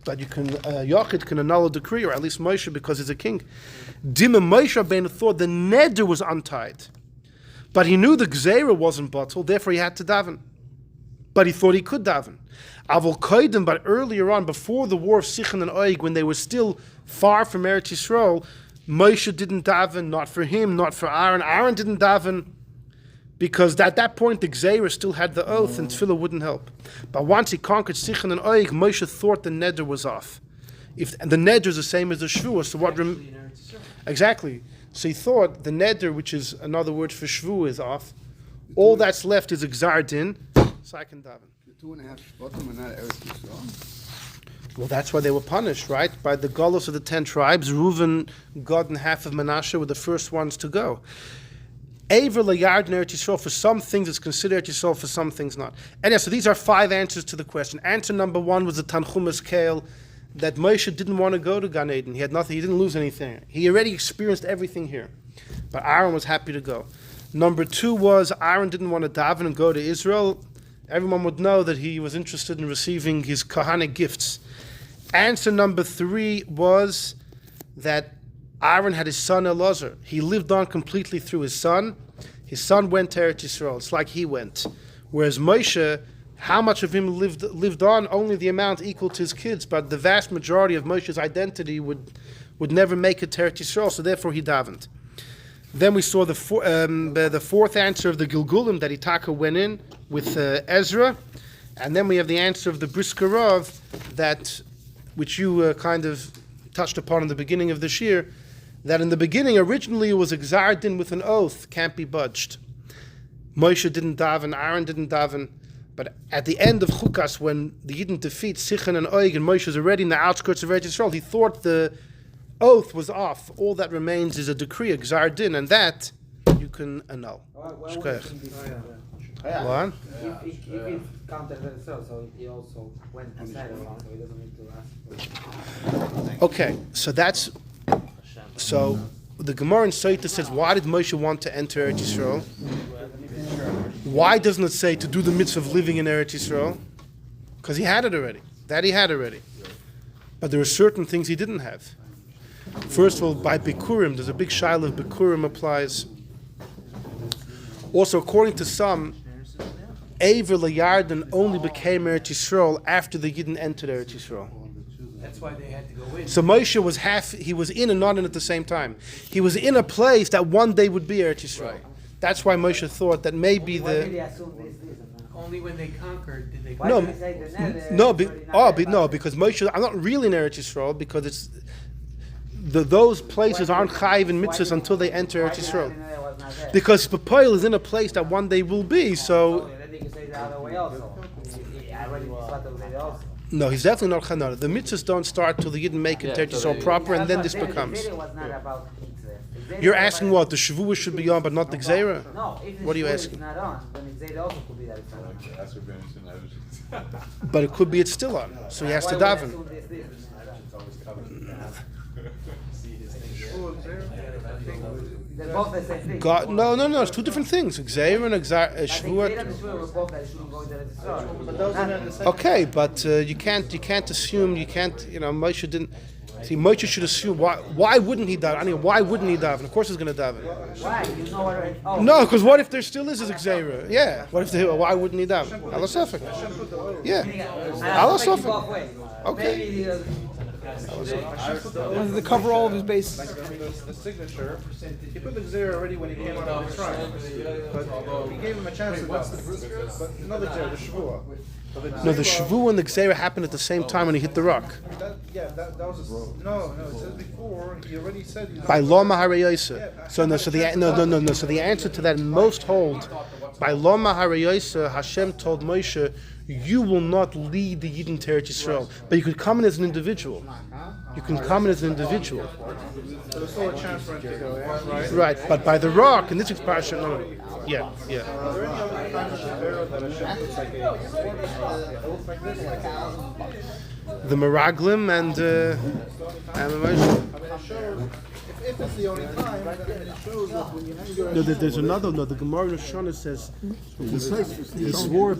[SPEAKER 1] But Yochid can annul a decree, or at least Moshe, because he's a king. Dima Moshe Rabbeinu thought the neder was untied. But he knew the Gzeira wasn't bottled, therefore he had to daven. But he thought he could daven. Avol Koidim, but earlier on, before the war of Sichon and Oig, when they were still far from Eretz Yisrael, Moshe didn't daven, not for him, not for Aaron. Aaron didn't daven, because at that point the Gzeira still had the oath and Tefillah wouldn't help. But once he conquered Sichon and Oig, Moshe thought the neder was off. And the neder is the same as the Shvuah, so what... Exactly. So he thought the neder, which is another word for Shvuah, is off. All that's left is a Gzar Din, so I can daven.
[SPEAKER 12] The 2.5 Shvatim are not Eretz Yisrael?
[SPEAKER 1] Well, that's why they were punished, right? By the Golos of the 10 tribes. Reuven, Gad, and half of Manasseh were the first ones to go. Aver Layard and Eretz Yisrael, for some things it's considered Eretz Yisrael, for some things not. And yeah, so these are 5 answers to the question. Answer number 1 was the Tanchumas Kale, that Moshe didn't want to go to Gan Eden. He had nothing, he didn't lose anything. He already experienced everything here. But Aharon was happy to go. Number 2 was Aharon didn't want to daven and go to Israel. Everyone would know that he was interested in receiving his Kahanic gifts. Answer number 3 was that Aharon had his son Elazar. He lived on completely through his son. His son went to Eretz Yisrael. It's like he went. Whereas Moshe, how much of him lived on? Only the amount equal to his kids. But the vast majority of Moshe's identity would never make it to Eretz Yisrael. So therefore he davened. Then we saw the 4th answer of the Gilgulim, that Itaka went in with Ezra. And then we have the answer of the Briskerov, which you kind of touched upon in the beginning of this year, that in the beginning, originally it was a Gzar Din with an oath, can't be budged. Moshe didn't daven, Aharon didn't daven, but at the end of Chukas, when the Yidden defeat Sichon and Oig, and Moshe was already in the outskirts of Eretz Yisrael, he thought the oath was off. All that remains is a decree, a Gzar Din, and that you can annul.
[SPEAKER 3] What? If he counted himself, so he also went inside along, so he doesn't need to ask.
[SPEAKER 1] Okay, so the Gemara in Saita says, why did Moshe want to enter Eretz Yisrael? Why doesn't it say to do the mitzvah of living in Eretz Yisrael? Because he had it already. That he had already. But there are certain things he didn't have. First of all, by Bikurim, there's a big shaila of Bikurim applies. Also, according to some, Aver Layarden only became Eretz Yisrael after the Yidden entered Eretz Yisrael.
[SPEAKER 6] That's why they had to go in.
[SPEAKER 1] So Moshe was he was in and not in at the same time. He was in a place that one day would be Eretz Yisrael. Right. That's why Moshe thought that maybe
[SPEAKER 6] Only when they conquered did they.
[SPEAKER 1] Because Moshe, I'm not really in Eretz Yisrael because it's those places aren't chayiv in mitzvahs until they enter Eretz Yisrael. Because Papoil is in a place that one day will be. So. No, he's definitely not chanara. The mitzvahs don't start till the Yidden make it Eretz Yisrael proper, and then this becomes. You're asking what? The Shavuot should be on, but not the Gzeira?
[SPEAKER 3] No, if the
[SPEAKER 1] what are you
[SPEAKER 3] Shavuot
[SPEAKER 1] asking?
[SPEAKER 3] is not on, then the Gzeira also could be that it's on.
[SPEAKER 1] But it could be it's still on, so he has to daven.
[SPEAKER 3] They're both the same thing.
[SPEAKER 1] God, no, it's 2 different things. Gzeira and Shavuot. Okay, but you can't assume, Moshe didn't. See, Moshe should assume, why wouldn't he daven? I mean, why wouldn't he daven? Of course he's going to daven.
[SPEAKER 3] Why? You know what?
[SPEAKER 1] No, because what if there still is a Gzeira? Yeah. Why wouldn't he daven? Alasafik. Yeah. Alasafik. Okay.
[SPEAKER 8] Wanted to cover all of his bases.
[SPEAKER 4] The signature, he put the Gzeira already when he came out of the trial. But he gave him a chance to daven. But another Gzeira, the Shavuot.
[SPEAKER 1] No, the Shavuot and the Gzeira happened at the same time when he hit the rock.
[SPEAKER 4] That was no. It says before he already said.
[SPEAKER 1] By Lo Maharayoseh. So the answer to that most hold by Lo Maharayoseh, Hashem told Moshe, you will not lead the Yidden to Eretz Yisrael, but you could come in as an individual. You can come in as an individual.
[SPEAKER 4] There's still a chance for him to go, right?
[SPEAKER 1] Right, but by the rock in this expression, no. Yeah.
[SPEAKER 4] Are there any other kinds of Gzeira that Hashem puts like a oath like this?
[SPEAKER 1] The Meraglim and the Moshe.
[SPEAKER 2] If it's the only time, then it shows that when you hang your
[SPEAKER 1] No, there's another. No, the Gemara in Shana says he swore.